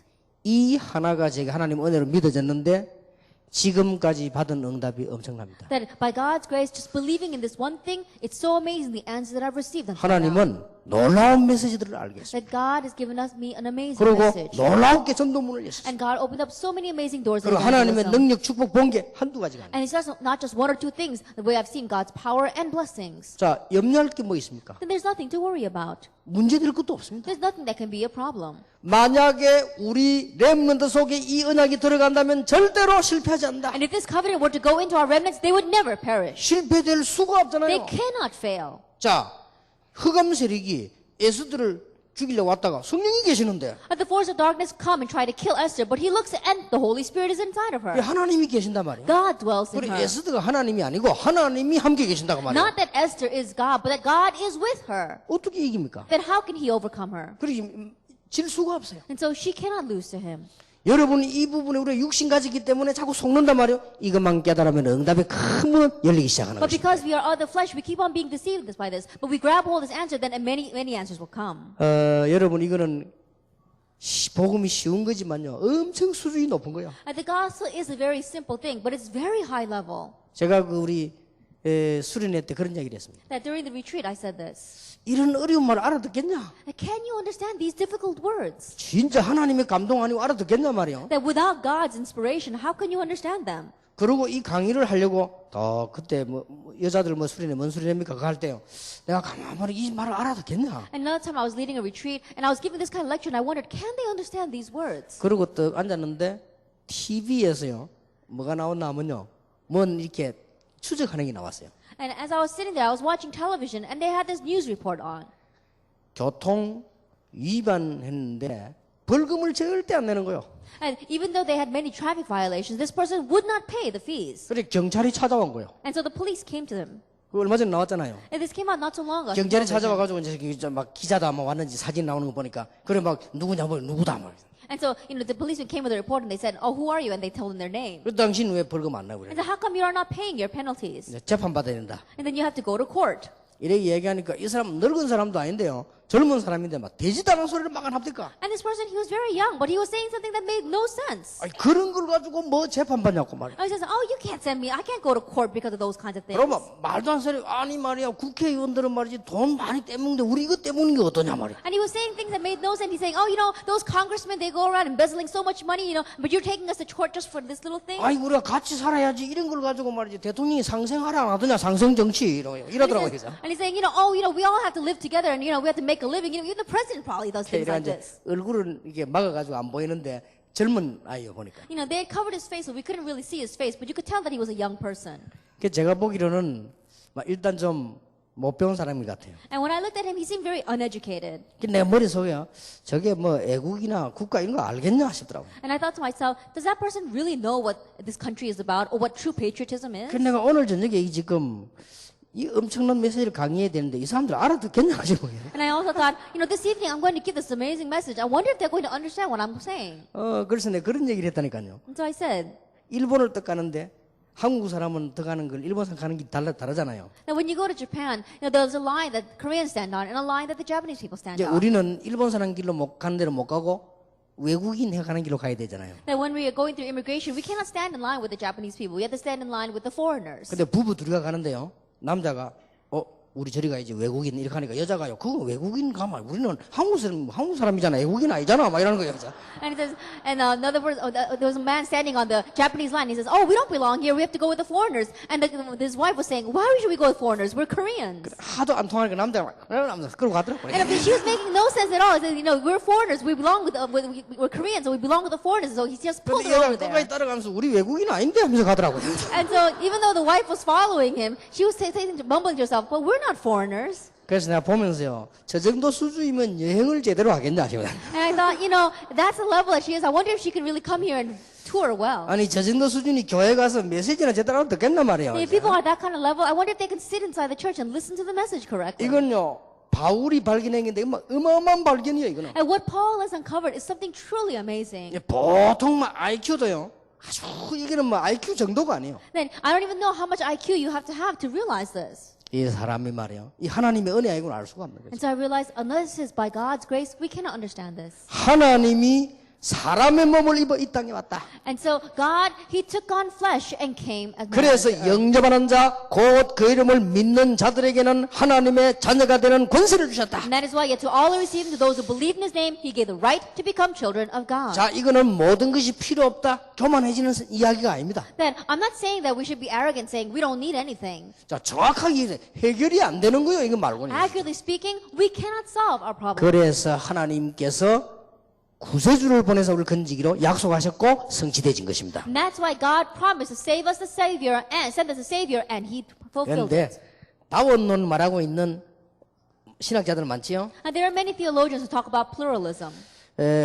A: 이 하나가 제가 하나님 은혜로 믿어졌는데 지금까지 받은 응답이 엄청납니다.
B: That by God's grace, just believing in this one thing, it's so amazing the answers that I've received. until now.
A: 하나님은 놀라운 메시지들을 알게 했습니다.
B: That God has given us me an amazing
A: 그리고
B: message.
A: 놀랍게 전도문을 열었습니다.
B: And God opened up so many amazing doors. of
A: 그리고 하나님의
B: evangelism.
A: 능력 축복 본 게 한두 가지가 아니에요.
B: And it's not just one or two things, the way I've seen God's power and blessings.
A: 자, 염려할 게 뭐 있습니까?
B: Then there's nothing to worry about.
A: 문제될 것도 없습니다.
B: There's nothing that can be a problem.
A: 만약에 우리 렘넌트 속에 이 언약이 들어간다면 절대로 실패하지 않는다.
B: And if this covenant were to go into our remnants, they would never perish.
A: 실패될 수가
B: They
A: 없잖아요.
B: cannot fail.
A: 자, 흑암 세력이 에스더를 죽이려고 왔다가 성령이 계시는데
B: But the force of darkness come and try to kill Esther, but he looks and the Holy Spirit is inside of
A: 왜
B: her.
A: 하나님이 계신단 말이에요.
B: God dwells in
A: 우리
B: her.
A: 에스더가 하나님이 아니고 하나님이 함께 계신다고 말이에요.
B: Not that Esther is God, but that God is with her.
A: 어떻게 이깁니까?
B: Then how can he overcome her?
A: 그러지 질 수가 없어요.
B: And so she cannot lose to him.
A: 여러분 이 부분에 우리가 육신 가지기 때문에 자꾸 속는단 말이에요. 이것만 깨달으면 응답의 큰 문은 열리기 시작하는
B: But
A: 것입니다.
B: because we are of the flesh, we keep on being deceived by this. But we grab hold of this answer, then many answers will come.
A: 여러분 이거는 복음이 쉬운 거지만요. 엄청 수준이 높은 거예요.
B: And the gospel is a very simple thing, but it's very high level.
A: 제가 그 우리 수련회 때 그런 얘기를 했습니다.
B: That during the retreat, I said this.
A: 이런 어려운 말 알아듣겠냐?
B: Can you understand these difficult words?
A: 진짜 하나님의 감동 아니고 알아듣겠냐 말이에요.
B: That without God's inspiration, how can you understand them?
A: 그리고 이 강의를 하려고 그때 뭐 여자들 뭐 수련회 뭔 수련회입니까 그거 할 때요. 내가 가만히 이 말을 알아듣겠냐?
B: And another time I was leading a retreat and I was giving this kind of lecture and I wondered, can they understand these words?
A: 그리고 또 앉았는데 TV에서요 뭐가 나왔나 하면요 뭔 이렇게 추적하는 게 나왔어요.
B: And as I was sitting there, I was watching television and they had this news report on.
A: 교통 위반했는데 벌금을 절대 안 내는 거요.
B: And even though they had many traffic violations, this person would not pay the fees.
A: 그래 경찰이 찾아온 거요.
B: And so the police came to them.
A: 그 얼마 전에 나왔잖아요.
B: And this came out not so long ago.
A: 경찰이 찾아와가지고 이제 막 기자다 막 왔는지 사진 나오는 거 보니까 그래 막 누구냐 뭐 누구다 뭐.
B: And so, the policeman came with a report and they said, oh, who are you? And they told them their name.
A: 그 당신 왜 벌금 안 내고 그래?
B: And so, how come you are not paying your penalties?
A: 이제 재판 받아야 된다.
B: And then you have to go to court.
A: 이렇게 얘기하니까 이 사람 늙은 사람도 아닌데요. 젊은 사람인데 막 되지도 않은 소리를 막 합니까?
B: And this person, he was very young, but he was saying something that made no sense.
A: 아니, 그런 걸 가지고 뭐 재판 받냐고 말이야.
B: And he says, oh, you can't send me. I can't go to court because of those kinds of things.
A: 그러면 말도 안 소리 아니 말이야 국회의원들은 말이지 돈 많이 떼먹는데 우리 이거 떼먹는 게 어떠냐 말이야.
B: And he was saying things that made no sense. He's saying, oh, those congressmen, they go around embezzling so much money, but you're taking us to court just for this little thing.
A: 아니 우리가 같이 살아야지 이런 걸 가지고 말이지 대통령이 상생하라 안 하더냐 상생 정치 이러더라고요. 그래서.
B: And he's saying, we all have to live together and, we have to make a living. Even the president probably does things like this.
A: 얼굴은 이게 막아가지고 안 보이는데 젊은 아이요 보니까.
B: They had covered his face, so we couldn't really see his face, but you could tell that he was a young person.
A: 그 제가 보기로는 일단 좀 못 배운 사람인 것 같아요.
B: And when I looked at him, he seemed very uneducated.
A: 내 머릿속에요. 저게 뭐 애국이나 국가 이런 거 알겠냐 싶더라고요.
B: And I thought to myself, does that person really know what this country is about or what true patriotism is?
A: 그 내가 오늘 저녁에 지금 이 엄청난 메시지를 강의해야 되는데 이 사람들 알아듣겠냐 지금.
B: And I also thought, this evening I'm going to give this amazing message. I wonder if they're going to understand what I'm saying.
A: 그래서 내가 그런 얘기를 했다니까요.
B: And so I said,
A: 일본을 딱 가는데 한국 사람은 더 가는 걸 일본 사람 가는 게 다르잖아요.
B: that when you go to Japan, there's a line that Koreans stand on and a line that the Japanese people stand
A: 이제
B: on.
A: 우리는 일본 사람 길로 못 가는 데로 못 가고 외국인 해 가는 길로 가야 되잖아요.
B: That when we are going through immigration, we cannot stand in line with the Japanese people. We have to stand in line with the foreigners.
A: 근데 부부 둘이가 가는데요. 남자가 우리 저리 가야지 외국인 이렇게 하니까 여자가요. 그거 외국인 가면 우리는 한국 사람이잖아. 외국인 아니잖아. 막 이러는 거예요.
B: And it says, and another person, there was a man standing on the Japanese line. He says, oh, we don't belong here. We have to go with the foreigners. And his wife was saying, why should we go with foreigners? We're Koreans.
A: 하도 안 통하니까 남자가 끌고 가더라고요.
B: And she was making no sense at all. He said, we're foreigners. We belong we're Koreans, so we belong with the foreigners. So he just pulled her over
A: 여자가 끝까지
B: there.
A: 따라가면서 우리 외국인 아닌데 하면서 가더라고요.
B: And so even though the wife was following him, she was mumbling to herself, but we're not foreigners.
A: 그래서 내가 보면서요. 저 정도 수준이면 여행을 제대로 하겠냐 싶어요.
B: And I thought, that's the level that she is. I wonder if she could really come here and tour well.
A: 아니 저 정도 수준이 교회 가서 메시지나 제대로 듣겠단 말이에요.
B: If people are that kind of level, I wonder if they can sit inside the church and listen to the message correctly.
A: 이건요. 바울이 발견한 건데 어마어마한 발견이에요. 이거는.
B: And what Paul has uncovered is something truly amazing.
A: 보통 IQ도요. 아주 이게는 IQ 정도가 아니에요.
B: Then I don't even know how much IQ you have to realize this.
A: 이 사람이 말이요. 이 하나님의 은혜 아니고는 알 수가 없는 거죠.
B: And so I realized unless it's by God's grace, we cannot understand this.
A: 하나님이 사람의 몸을 입어 이 땅에 왔다.
B: And so God, He took on flesh and came as man.
A: 그래서 영접하는 자, 곧 그 이름을 믿는 자들에게는 하나님의 자녀가 되는 권세를 주셨다.
B: And that is why, yet to all who receive Him, to those who believe in His name, He gave the right to become children of God.
A: 자, 이거는 모든 것이 필요 없다, 교만해지는 이야기가 아닙니다.
B: Then I'm not saying that we should be arrogant, saying we don't need anything.
A: 자, 정확하게 해결이 안 되는 거예요, 이거 말고는.
B: Accurately speaking, we cannot solve our problem.
A: 그래서 하나님께서 구세주를 보내서 우리를 건지기로 약속하셨고 성취되진 것입니다.
B: And that's why God promised to save us the Savior and send us a Savior, and He fulfilled
A: 그런데
B: it.
A: 다원론 말하고 있는 신학자들 많지요.
B: And there are many theologians who talk about pluralism.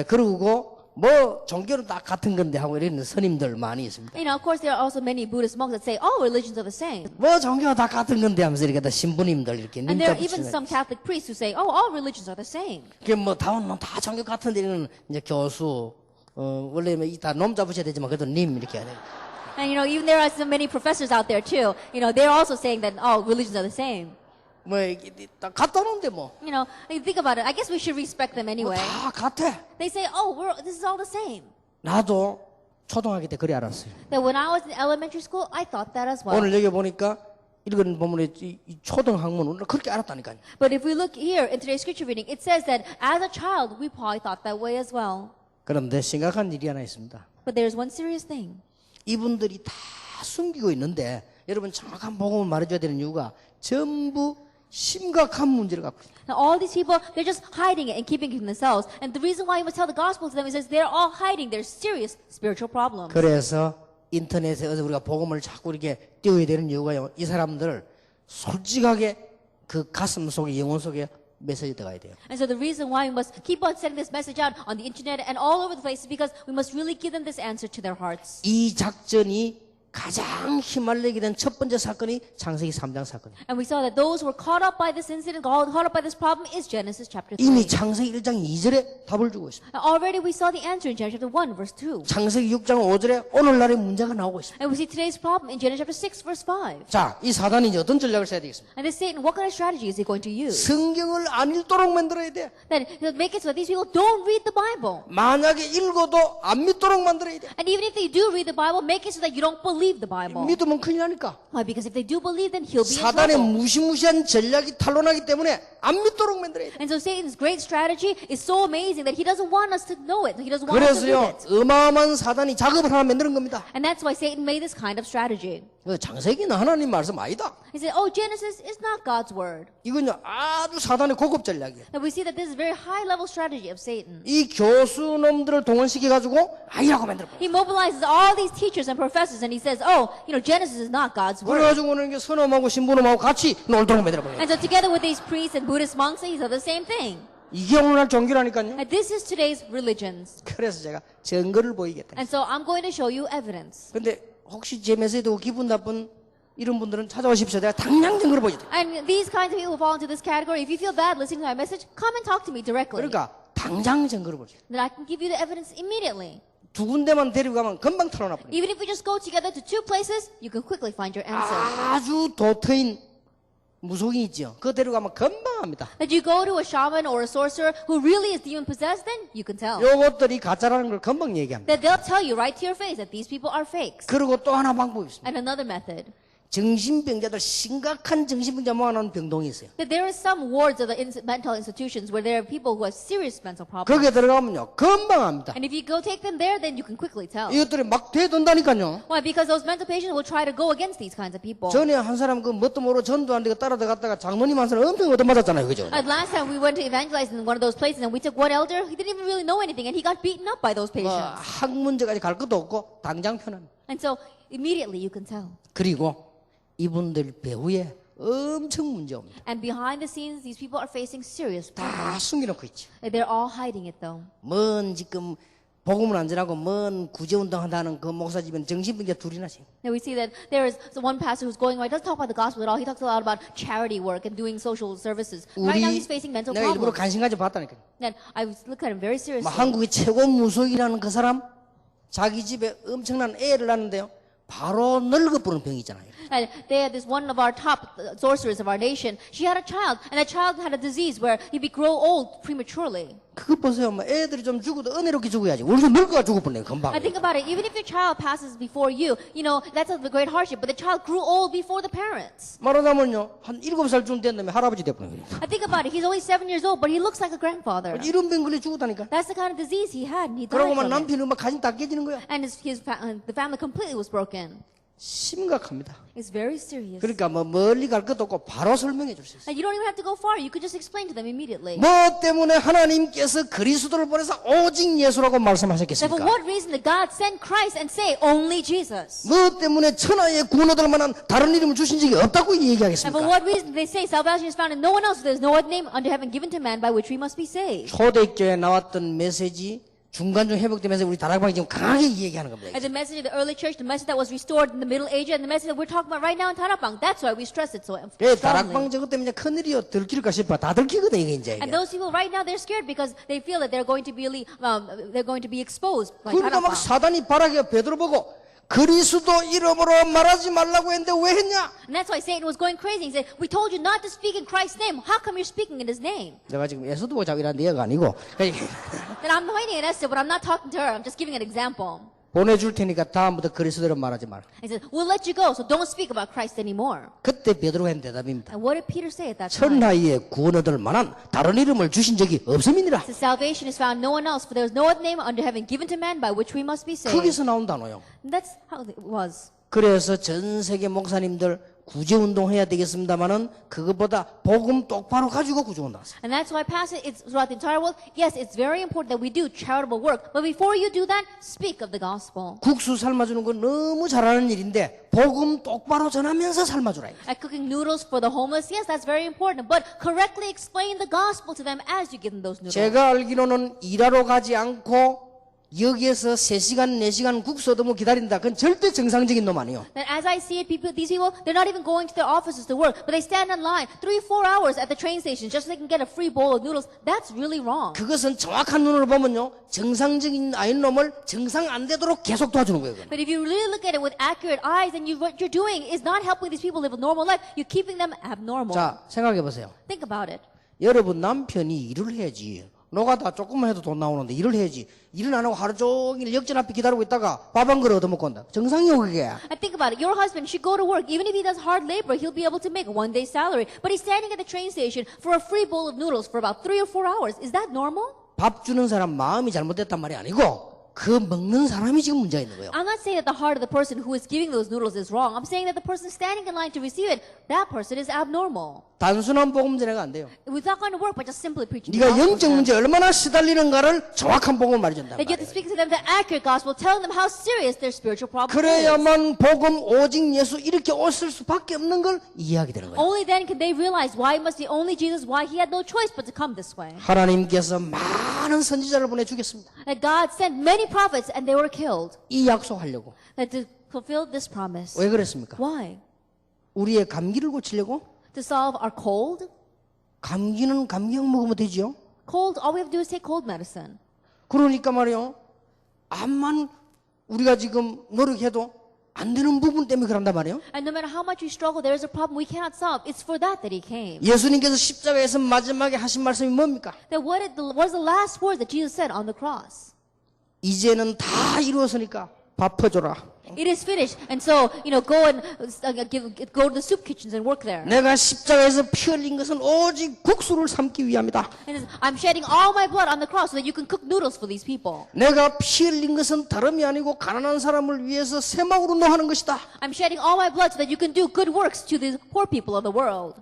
A: 그러고 뭐 종교는 다 같은 건데 하고 이러는 스님들 많이 있습니다.
B: You know, of course, there are also many Buddhist monks that say all religions are the same.
A: 뭐 종교가 다 같은 건데 하면서 이렇게 다 신부님들 이렇게
B: And there
A: 님자
B: are even
A: 붙이는.
B: some Catholic priests who say, oh, all religions are the same.
A: 그게 뭐 다원론 다 종교 같은데 이러는 이제 교수 원래 다 놈자 붙여야 되지만 그래도 님 이렇게 해야 돼.
B: And you know, even there are so many professors out there too. You know, they're also saying that all religions are the same.
A: 뭐 다 갖다 놓은데 뭐.
B: You know, think about it. I guess we should respect them anyway.
A: 다 같아.
B: They say, oh, this is all the same.
A: 나도 초등학교 때 그래 알았어요.
B: That when I was in elementary school, I thought that as well.
A: 오늘 여기 보니까 이런 보면 이 초등학문을 그렇게 알았다니까요.
B: But if we look here in today's scripture reading, it says that as a child, we probably thought that way as well.
A: 그런데 심각한 일이 하나 있습니다.
B: But there's one serious thing.
A: 이분들이 다 숨기고 있는데 여러분 정확한 복음을 말해줘야 되는 이유가 전부 심각한 문제를 갖고 있어요.
B: Now all these people, they're just hiding it and keeping it to themselves. And the reason why you must tell the gospel to them is that they're all hiding their serious spiritual problems.
A: 그래서 인터넷에 우리가 복음을 자꾸 이렇게 띄워야 되는 이유가요. 이 사람들을 솔직하게 그 가슴 속에 영혼 속에 메시지 들어가야 돼요.
B: And so the reason why we must keep on sending this message out on the internet and all over the place is because we must really give them this answer to their hearts.
A: 이 작전이 가장 힘을 내게 된 첫 번째 사건이 창세기 3장 사건이에요.
B: And we saw that those who were caught up by this incident, caught up by this problem, is Genesis chapter 3.
A: 이미 창세기 1장 2절에 답을 주고 있습니다.
B: And already we saw the answer in Genesis chapter 1, verse 2.
A: 창세기 6장 5절에 오늘날의 문제가 나오고 있습니다.
B: And we see today's problem in Genesis chapter 6, verse 5.
A: 자, 이 사단이 이제 어떤 전략을 써야 되겠습니까?
B: And this Satan, what kind of strategy is he going to use?
A: 성경을 안 읽도록 만들어야 돼.
B: That he'll make it so that these people don't read the Bible.
A: 만약에 읽어도 안 믿도록 만들어야 돼.
B: And even if they do read the Bible, make it so that you don't believe the Bible.
A: 믿으면 큰일 나니까.
B: Why? Because if they do believe, then he'll be in
A: 사단의
B: trouble.
A: 무시무시한 전략이 탄로나기 때문에 안 믿도록 만들어야 돼.
B: And so Satan's great strategy is so amazing that he doesn't want us to know it. He doesn't want us to
A: 그래서요,
B: read it.
A: 어마어마한 사단이 작업을 하나 만드는 겁니다.
B: And that's why Satan made this kind of strategy.
A: 창세기는 하나님 말씀 아니다.
B: He said, oh, Genesis is not God's word.
A: 이건요, 아주 사단의 고급 전략이에요.
B: And we see that this is a very high-level strategy of Satan.
A: 이 교수놈들을 동원시켜가지고 아니라고 만들어버려요.
B: He mobilizes all these teachers and professors and he says, oh, you know, Genesis is not God's word.
A: 그래가지고는 선놈하고 신부놈하고 같이 놀도록 만들어버려요.
B: And so together with these priests and Buddhist monks, these are the same thing.
A: 이게 오늘날 종교라니까요.
B: And this is today's religions.
A: 그래서 제가 증거를 보이겠다.
B: And so I'm going to show you evidence.
A: 근데 혹시 제 메시지 듣고 기분 나쁜 이런 분들은 찾아오십시오. 내가 당장 증거를 보여드릴게요.
B: And these kinds of people who fall into this category, if you feel bad listening to my message, come and talk to me directly.
A: 그러니까 당장 증거를 보여드릴게요.
B: Then I can give you the evidence immediately.
A: 두 군데만 데리고 가면 금방 털어놔버려요.
B: Even if we just go together to 2 places, you can quickly find your answer.
A: 아주 도트인 무속인 있죠. 그거 데려가면 금방 합니다.
B: That you go to a shaman or a sorcerer who really is demon possessed, then you can tell.
A: 요것들이 가짜라는 걸 금방 얘기합니다.
B: That they'll tell you right to your face that these people are fakes.
A: 그리고 또 하나 방법이 있습니다.
B: And another method.
A: 정신병자들 심각한 정신병자 모아놓은 병동이 있어요.
B: That there are some wards of the mental institutions where there are people who have serious mental problems.
A: 거기에 들어가면요 금방 합니다.
B: And if you go take them there, then you can quickly tell.
A: 이것들이 막 되돈다니까요.
B: Why? Because those mental patients will try to go against these kinds of people.
A: 전에 한 사람 그 뭣도 모르고 전도 안 되고 따라 들어갔다가 장로님 한 사람 엄청 얻어맞았잖아요, 그죠?
B: Last time we went to evangelize in one of those places and we took one elder, he didn't even really know anything and he got beaten up by those patients.
A: 학문제까지 갈 것도 없고 당장 편합니다.
B: And so immediately you can tell.
A: 그리고 이분들 배후에 엄청 문제 옵니다.
B: And behind the scenes, these people are facing serious problems.
A: 다 숨겨놓고 있죠.
B: They're all hiding it though.
A: 뭔 지금 복음을 안 전하고 뭔 구제운동 한다는 그 목사 집엔 정신병자 둘이나 지금.
B: Now we see that there is one pastor who's going around, he doesn't talk about the gospel at all. He talks a lot about charity work and doing social services. Right now he's facing mental
A: 내가 일부러
B: problems.
A: 관심 가져 봤다니까.
B: And I was looking at him very seriously.
A: 한국의 최고 무속이라는 그 사람 자기 집에 엄청난 애를 낳는데요. 바로 늙어버리는 병이 있잖아요.
B: And they had this one of our top sorcerers of our nation. She had a child, and that child had a disease where he would grow old prematurely.
A: 그거 보세요. 뭐 애들이 좀 죽어도 은혜롭게 죽어야지. 우리 좀 늙어가 죽어버리네 금방.
B: I think about it. Even if your child passes before you, that's a great hardship. But the child grew old before the parents.
A: 말하자면요, 한 7살쯤 된 다음에 할아버지 돼버려요.
B: I think about it. He's only 7 years old, but he looks like a grandfather.
A: 이런 병 걸려 죽었다니까.
B: That's the kind of disease he had, and he died
A: 그러고만
B: from it.
A: 남편이 막 가진 다 깨지는 거야.
B: And the family completely was broken.
A: 심각합니다.
B: It's very serious.
A: 그러니까 뭐 멀리 갈 것도 없고 바로 설명해 줄 수 있어요.
B: And you don't even have to go far. You could just explain to them immediately.
A: 뭐 때문에 하나님께서 그리스도를 보내서 오직 예수라고
B: So for
A: 말씀하셨겠습니까?
B: what reason did God send Christ and say only Jesus?
A: 뭐 때문에 천하에 구원 얻을 만한 다른 이름을 주신 적이 없다고
B: And for
A: 얘기하겠습니까?
B: what reason did they say salvation is found in no one else? There's no other name under heaven given to man by which we must be saved.
A: 초대교회에 나왔던 메시지 중간중 회복되면서 우리 다락방이 지금 강하게 얘기하는 겁니다.
B: And the message of the early church, the message that was restored in the Middle Ages, and the message that we're talking about right now in Tarapang, that's why we stress it so
A: 예,
B: strongly.
A: 다락방 저것 때문에 큰일이요. 들킬까 싶어. 다 들키거든 이게 이제.
B: And those people right now, they're scared because they feel that they're going to be exposed by
A: 그러니까 막
B: Tarapang.
A: 사단이 바라게 베드로 보고 그리스도 이름으로 말하지 말라고 했는데 왜 했냐?
B: And that's why Satan was going crazy. He said, we told you not to speak in Christ's name. How come you're speaking in his name?
A: 내가 지금 예수도 보자고 이런 얘기가 아니고
B: Then I'm pointing at Esther, but I'm not talking to her. I'm just giving an example.
A: 보내줄 테니까 다음부터 그리스도 이름 말하지 마라.
B: He said, we'll let you go, so don't speak about Christ anymore.
A: 그때 베드로가 한 대답입니다.
B: And what did Peter say at that time?
A: 천하에 구원 얻을 만한 다른 이름을 주신 적이 없음이니라.
B: He said, salvation is found no one else, for there is no other name under heaven given to man by which we must be saved.
A: 거기서 나온 단어요.
B: And that's how it was.
A: 그래서 전 세계 목사님들 구제운동 해야 되겠습니다만은 그것보다 복음 똑바로 가지고 구제운동 하세요.
B: And that's why, Pastor, it's throughout the entire world. Yes, it's very important that we do charitable work. But before you do that, speak of the gospel.
A: 국수 삶아주는 건 너무 잘하는 일인데 복음 똑바로 전하면서 삶아주라.
B: Like cooking noodles for the homeless, yes, that's very important. But correctly explain the gospel to them as you give them those noodles.
A: 제가 알기로는 일하러 가지 않고 여기에서 3시간, 4시간 국수 얻으면 기다린다. 그건 절대 정상적인 놈 아니에요.
B: That as I see it, these people, they're not even going to their offices to work, but they stand in line 3-4 hours at the train station just so they can get a free bowl of noodles. That's really wrong.
A: 그것은 정확한 눈으로 보면요. 정상적인 아인 놈을 정상 안 되도록 계속 도와주는 거예요. 그건.
B: But if you really look at it with accurate eyes, then what you're doing is not helping these people live a normal life. You're keeping them abnormal.
A: 자, 생각해 보세요.
B: Think about it.
A: 여러분 남편이 일을 해야지. 노가다 조금만 해도 돈 나오는데 일을 해야지. 일을 안 하고 하루 종일 역전 앞에 기다리고 있다가 밥 한 그릇 얻어먹고 온다. 정상이요 그게.
B: And think about it. Your husband should go to work. Even if he does hard labor, he'll be able to make one day's salary. But he's standing at the train station for a free bowl of noodles for about 3 or 4 hours. Is that normal?
A: 밥 주는 사람 마음이 잘못됐단 말이 아니고 그 먹는 사람이 지금 문제가 있는 거예요.
B: I'm not saying that the heart of the person who is giving those noodles is wrong. I'm saying that the person standing in line to receive it, that person is abnormal.
A: 단순한 복음 전해가 안 돼요.
B: It's not going to work by just simply preaching the
A: 네가
B: gospel to
A: 영적
B: them.
A: 문제 얼마나 시달리는가를 정확한 복음을 말해준단
B: That you have to
A: 말이에요.
B: speak to them the accurate gospel, telling them how serious their spiritual problem is.
A: 그래야만 복음 오직 예수 이렇게 왔을 수밖에 없는 걸 이해하게 되는 거예요.
B: Only then can they realize why it must be only Jesus, why he had no choice but to come this way.
A: 하나님께서 많은 선지자를 보내주겠습니다.
B: That God sent many prophets and they were killed.
A: 이 약속하려고.
B: That to fulfill this promise.
A: 왜 그랬습니까?
B: Why?
A: 우리의 감기를 고치려고?
B: To solve our cold?
A: 감기는 감기약 먹으면 되죠.
B: Cold, all we have to do is take cold medicine.
A: 그러니까 말이요. 암만 우리가 지금 노력해도 안 되는 부분 때문에 그런단 말이에요.
B: And no matter how much we struggle, there is a problem we cannot solve. It's for that he came.
A: 예수님께서 십자가에서 마지막에 하신 말씀이 뭡니까?
B: That what was the last words that Jesus said on the cross?
A: 이제는 다 이루었으니까 밥 퍼줘라.
B: It is finished. And so, go and go to the soup kitchens and work there.
A: 내가 십자가에서 피 흘린 것은 오직 국수를 삶기 위함이다.
B: And I'm shedding all my blood on the cross so that you can cook noodles for these people.
A: 내가 피 흘린 것은 다름이 아니고 가난한 사람을 위해서 새막으로 노하는 것이다.
B: I'm shedding all my blood so that you can do good works to the poor people of the world.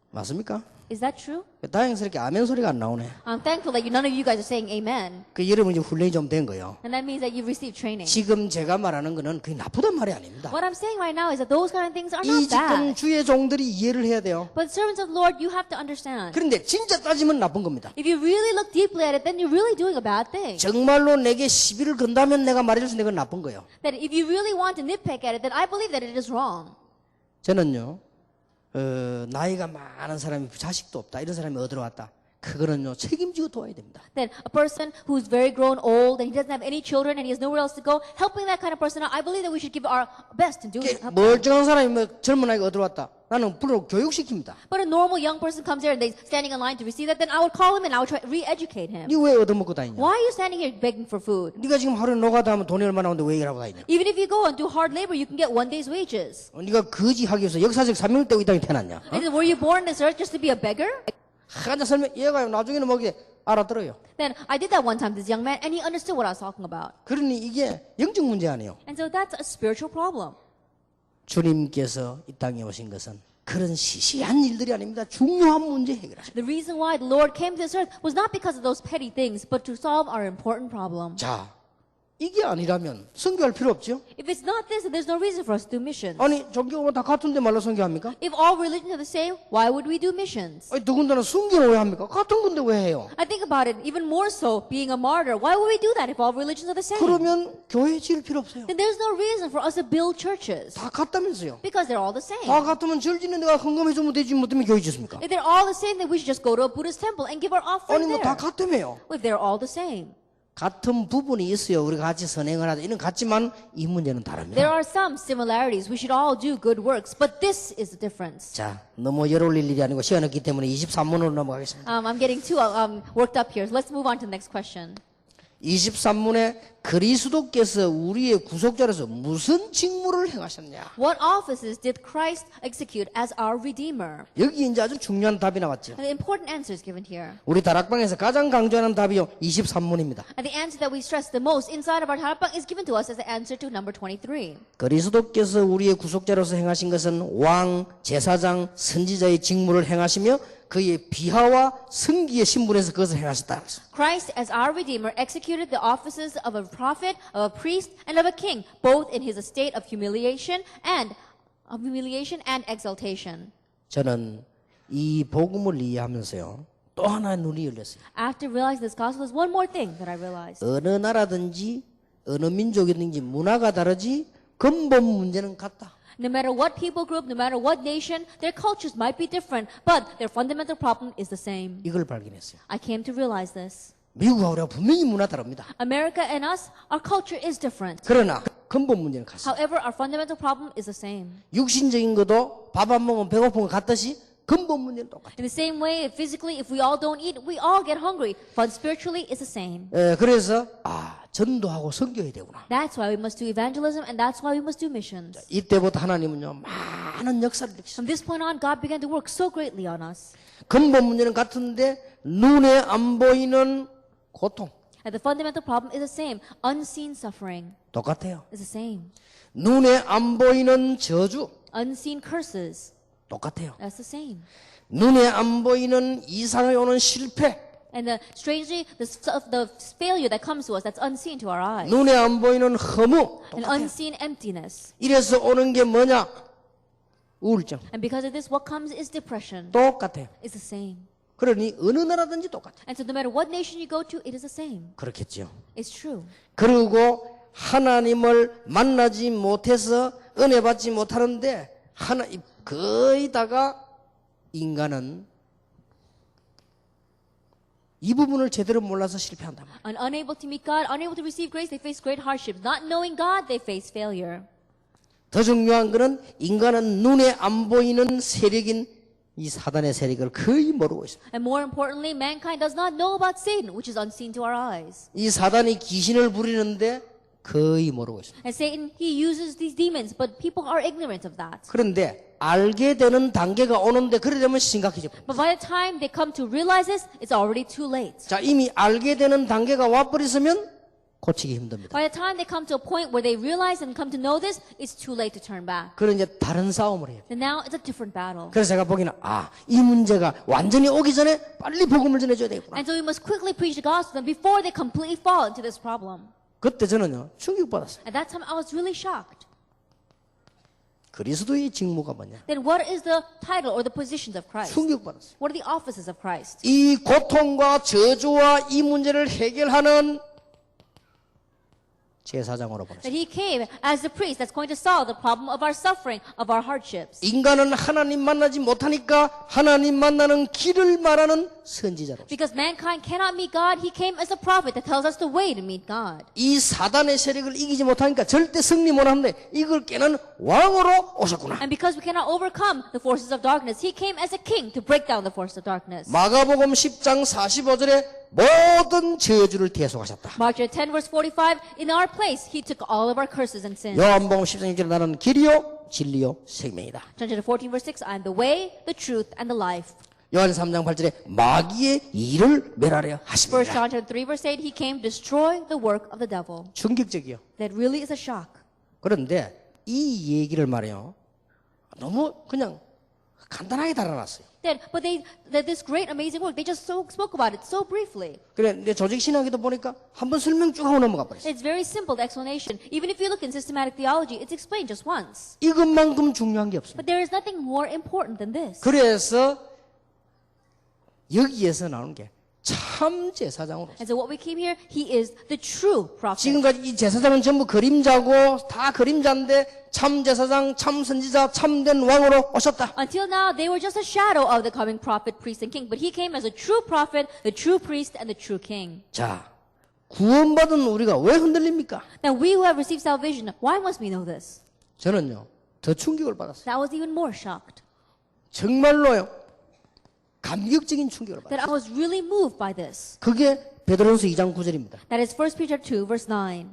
A: 맞습니까?
B: Is that true?
A: 다행스럽게 아멘 소리가 안 나오네.
B: I'm thankful that none of you guys are saying amen.
A: 그 여러분 이제 훈련이 좀 된 거예요.
B: And that means that you've received training.
A: 지금 제가 말하는 거는 그게 나쁘단 말이 아닙니다.
B: What I'm saying right now is that those kind of things are
A: 이
B: not
A: 집권
B: bad.
A: 주의 종들이 이해를 해야 돼요.
B: But servants of the Lord, you have to understand.
A: 그런데 진짜 따지면 나쁜 겁니다.
B: If you really look deeply at it, then you're really doing a bad thing.
A: 정말로 내게 시비를 건다면 내가 말해줄 수 있는 건 나쁜 거예요.
B: That if you really want to nitpick at it, then I believe that it is wrong.
A: 저는요, 나이가 많은 사람이 자식도 없다. 이런 사람이 얻으러 왔다. 그거는요 책임지고 도와야 됩니다.
B: Then a person who's very grown old and he doesn't have any children and he has nowhere else to go, helping that kind of person out, I believe that we should give our best in doing it.
A: 멀쩡한 사람이 뭐 젊은 아이가 어들어왔다. 나는 불로 교육시킵니다.
B: But a normal young person comes here and they're standing in line to receive that, then I would call him and I would try to re-educate him.
A: 니 왜 얻어먹고 다니냐?
B: Why are you standing here begging for food?
A: 네가 지금 하루에 노가다 하면 돈이 얼마나 오는데 왜 일하고 다니냐?
B: Even if you go and do hard labor, you can get one day's wages.
A: 네가 거지하기 위해서 역사적 사명을 떼고 이 땅에 태어났냐?
B: And then were you born on this earth just to be a beggar?
A: 한자 설명 얘가 나중에는 뭐게 알아들어요.
B: Then I did that one time, this young man, and he understood what I was talking about.
A: 그러니 이게 영적 문제 아니에요.
B: And so that's a spiritual problem.
A: 주님께서 이 땅에 오신 것은 그런 시시한 일들이 아닙니다. 중요한 문제 해결하십니다.
B: The reason why the Lord came to this earth was not because of those petty things, but to solve our important problem.
A: 자, 이게 아니라면 선교할 필요 없죠?
B: If it's not this, then there's no reason for us to do missions.
A: 아니 종교가 다 같은데 말로 선교합니까?
B: If all religions are the same, why would we do missions?
A: 아니 더군다나 순교는 왜 합니까? 같은 건데 왜 해요?
B: I think about it, even more so, being a martyr. Why would we do that if all religions are the same?
A: 그러면 교회 지을 필요 없어요.
B: Then there's no reason for us to build churches.
A: 다 같다면서요.
B: Because they're all the same.
A: 다 같으면 절 짓는 데가 헌금해 주면 되지 뭐 때문에 교회 짓습니까?
B: If they're all the same, then we should just go to a Buddhist temple and give our
A: 아니
B: offering
A: 뭐 다
B: there.
A: 같다며요.
B: If they're all the same.
A: 같은 부분이 있어요. 우리가 같이 선행을 하자. 이는 같지만 이 문제는 다릅니다.
B: There are some similarities. We should all do good works. But this is the difference.
A: 자, 너무 열 올릴 일이 아니고 시간 없기 때문에 23문으로 넘어가겠습니다.
B: I'm getting too worked up here. So let's move on to the next question.
A: 23문에 그리스도께서 우리의 구속자로서 무슨 직무를 행하셨냐?
B: What offices did Christ execute as our Redeemer?
A: 여기 이제 아주 중요한 답이 나왔죠.
B: And the important answer is given here.
A: 우리 다락방에서 가장 강조하는 답이요 23문입니다.
B: And the answer that we stress the most inside of our Harapang is given to us as the answer to number 23.
A: 그리스도께서 우리의 구속자로서 행하신 것은 왕, 제사장, 선지자의 직무를 행하시며 그의 비하와 승기의 신분에서 그것을 행하셨다.
B: Christ, as our Redeemer, executed the offices of a prophet, of a priest, and of a king, both in his estate of humiliation and exaltation.
A: 저는 이 복음을 이해하면서요 또 하나 눈이 열렸어요.
B: After realizing this gospel, there's one more thing that I realized.
A: 어느 나라든지 어느 민족이든지 문화가 다르지 근본 문제는 같다.
B: No matter what people group, no matter what nation, their cultures might be different, but their fundamental problem is the same.
A: 이걸 발견했어요.
B: I came to realize this.
A: 미국하고 우리가 분명히 문화 다릅니다.
B: America and us, our culture is different.
A: 그러나 근본 문제는 같습니다.
B: However, our fundamental problem is the same.
A: 육신적인 것도 밥 안 먹으면 배고픈 것 같듯이 근본 문제는 똑같아요.
B: In the same way, physically, if we all don't eat, we all get hungry. But spiritually, it's the same.
A: 그래서 전도하고 선교해야 되구나.
B: That's why we must do evangelism, and that's why we must do missions.
A: 이때부터 하나님은요 많은 역사를 일으키셨어요.
B: From this point on, God began to work so greatly on us.
A: 근본 문제는 같은데 눈에 안 보이는 고통
B: And the fundamental problem is the same. Unseen suffering
A: 똑같아요.
B: is the same.
A: 눈에 안 보이는 저주
B: Unseen curses,
A: 똑같아요.
B: that's the same.
A: 눈에 안 보이는 이상에 오는 실패,
B: And strangely, the failure that comes to us, that's unseen to our eyes.
A: 눈에 안 보이는 허무
B: An
A: 똑같아요.
B: unseen emptiness.
A: 이래서 오는 게 뭐냐? 우울증
B: And because of this, what comes is depression.
A: 똑같아요.
B: It's the same.
A: 그러니 어느 나라든지 똑같아요.
B: And so no matter what nation you go to, it is the same.
A: 그렇겠죠.
B: It's true.
A: 그리고 하나님을 만나지 못해서 은혜 받지 못하는데 거의 다가 인간은 이 부분을 제대로 몰라서 실패한다.
B: And unable to meet God, unable to receive grace, they face great hardships. Not knowing God, they face failure.
A: 더 중요한 것은 인간은 눈에 안 보이는 세력인 이 사단의 세력을 거의 모르고 있습니다.
B: And more importantly, mankind does not know about Satan, which is unseen to our eyes.
A: 이 사단이 귀신을 부리는데 거의 모르고 있습니다.
B: And Satan, he uses these demons, but people are ignorant of that.
A: 그런데 알게 되는 단계가 오는데 그래 되면 심각해져 버립니다.
B: But by the time they come to realize this, it's already too late.
A: 자, 이미 알게 되는 단계가 와버렸으면 고치기 힘듭니다.
B: By the time they come to a point where they realize and come to know this, it's too late to turn back.
A: 그런 이제 다른 싸움을 해요.
B: And now it's a different battle.
A: 그래서 제가 보기에는 이 문제가 완전히 오기 전에 빨리 복음을 전해줘야 되겠구나.
B: And so we must quickly preach the gospel to them before they completely fall into this problem.
A: 그때 저는요 충격받았어요.
B: At that time, I was really shocked.
A: 그리스도의 직무가 뭐냐?
B: Then what is the title or the positions of Christ?
A: 충격받았어요.
B: What are the offices of Christ?
A: 이 고통과 저주와 이 문제를 해결하는 제사장으로 보냈어요.
B: That he came as the priest that's going to solve the problem of our suffering, of our hardships.
A: 인간은 하나님 만나지 못하니까 하나님 만나는 길을 말하는 선지자로.
B: Because mankind cannot meet God, he came as a prophet that tells us the way to meet God.
A: 이 사단의 세력을 이기지 못하니까 절대 승리 못하는데 이걸 깨는 왕으로 오셨구나.
B: And because we cannot overcome the forces of darkness, he came as a king to break down the forces of darkness.
A: 마가복음 10장 45절에 모든 저주를 대속하셨다.
B: Mark 10 verse 45, in our place, he took all of our curses and sins.
A: 요한복음 10장 6절에 나는 길이요 진리요 생명이다.
B: John 14 verse 6, I am the way, the truth, and the life.
A: 요한 3장 8절에 마귀의 일을 멸하려
B: 1
A: 하십니다.
B: John 3 verse 8, he came to destroy the work of the devil.
A: 충격적이요.
B: That really is a shock.
A: 그런데 이 얘기를 말이요. 너무 그냥 간단하게 달아놨어요.
B: That this great amazing work, they just spoke about it so briefly.
A: 그래, 내 조직 신학에도 보니까 한번 설명 쭉 하고 넘어가 버렸어요.
B: It's very simple, the explanation. Even if you look in systematic theology, it's explained just once.
A: 이것만큼 중요한 게 없습니다.
B: But there is nothing more important than this.
A: 그래서 여기에서 나오는 게 참 제사장으로.
B: And so what we came here, he is the true prophet.
A: 지금까지 이 제사장은 전부 그림자고 다 그림자인데 참 제사장, 참 선지자, 참된 왕으로 오셨다.
B: Until now, they were just a shadow of the coming prophet, priest, and king. But he came as a true prophet, the true priest, and the true king.
A: 자, 구원받은 우리가 왜 흔들립니까?
B: Now we who have received salvation, why must we know this?
A: 저는요, 더 충격을 받았어요.
B: That was even more shocked.
A: 정말로요, 감격적인 충격을
B: That I
A: 받았어요.
B: was really moved by this.
A: 그게 베드로전서 2장 9절입니다.
B: That is 1 Peter 2 verse 9.